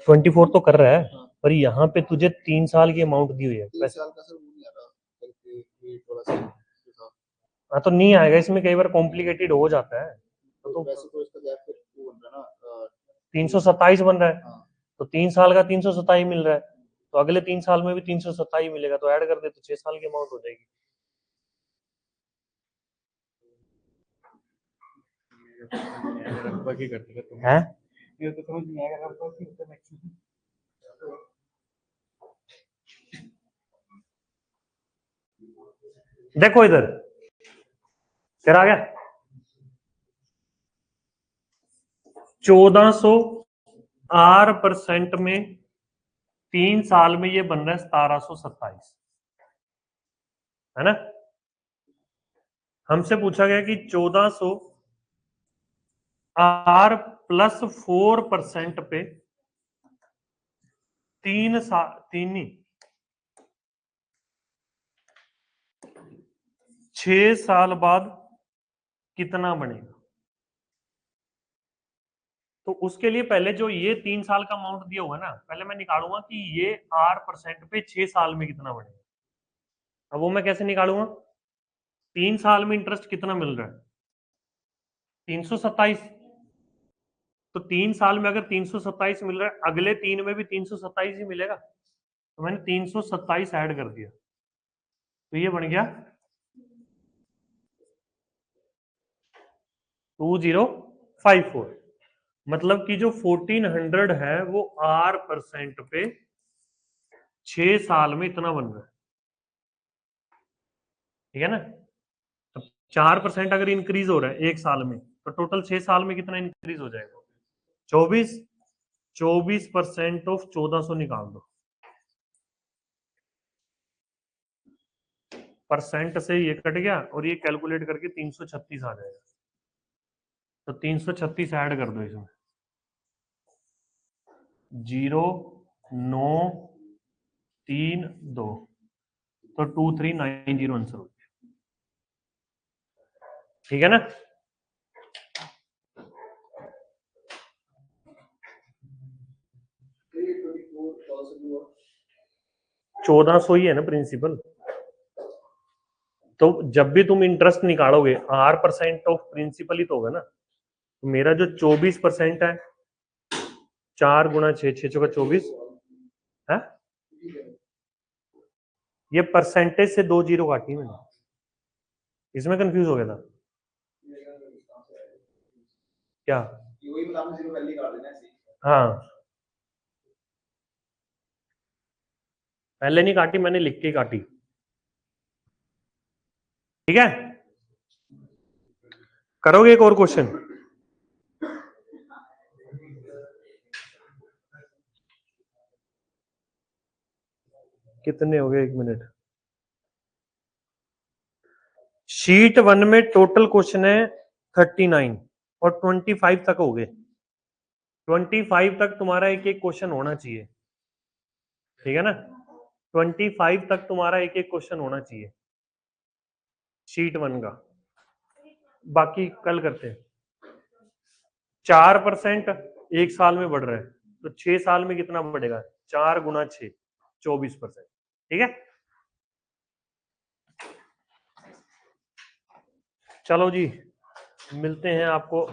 24 तो कर रहा है, पर यहाँ पे तुझे 3 साल की अमाउंट दी हुई है। 3 साल का सर वो नहीं आ रहा, हाँ तो नहीं आएगा इसमें, कई बार कॉम्प्लिकेटेड हो जाता है। तो वैसे तो इसका गैप फिर वो बन रहा है ना, 327 बन रहा है, तो 3 साल का 327 मिल रहा है, तो अगले 3 साल में भी 327 मिलेगा, तो ऐड कर दे तो 6 साल की अमाउंट हो जाएगी। हैं? ये तो समझ नहीं आएगा देखो इधर फिर आ गया 1400 R% में 3 साल में ये बन रहा है 1727, है ना। हमसे पूछा गया कि 1400 R प्लस 4% पे 6 साल बाद कितना बनेगा। तो उसके लिए पहले जो ये 3 साल का अमाउंट दिया हुआ है ना, पहले मैं निकालूंगा कि ये R% पे 6 साल में कितना बनेगा। अब वो मैं कैसे निकालूंगा? 3 साल में इंटरेस्ट कितना मिल रहा है? 327। तो 3 साल में अगर 327 मिल रहा है, अगले 3 में भी 327 ही मिलेगा, तो मैंने 327 ऐड कर दिया, तो ये बन गया 2054। मतलब कि जो 1400 है वो R% पे 6 साल में इतना बन रहा है, ठीक है ना। तो 4% अगर इंक्रीज हो रहा है 1 साल में, तो टोटल 6 साल में कितना इंक्रीज हो जाएगा? 24% ऑफ 1400 निकाल दो, परसेंट से ये कट गया और ये कैलकुलेट करके 336 आ जाएगा, तो 336 ऐड कर दो इसमें, 0932, तो 2390 आंसर हो गया, ठीक है ना। चौदह सौ ही है ना प्रिंसिपल। तो जब भी तुम इंटरेस्ट निकालोगे R% ऑफ प्रिंसिपल ही तो होगा ना। तो मेरा जो 24% है, 4 गुणा 6 6 चौका 24 है, ये परसेंटेज से 2 जीरो काटी मैंने, इसमें कंफ्यूज हो गया था क्या? हाँ पहले नहीं काटी, मैंने लिख के काटी। ठीक है, करोगे एक और क्वेश्चन? कितने हो गए? 1 मिनट। शीट 1 में टोटल क्वेश्चन है 39 और 25 तक हो गए। 25 तक तुम्हारा एक एक क्वेश्चन होना चाहिए, ठीक है ना? 25 तक तुम्हारा एक एक क्वेश्चन होना चाहिए शीट 1 का। बाकी कल करते हैं। 4% एक साल में बढ़ रहा है, तो 6 साल में कितना बढ़ेगा? 4 गुना 6, 24%। ठीक है, चलो जी, मिलते हैं आपको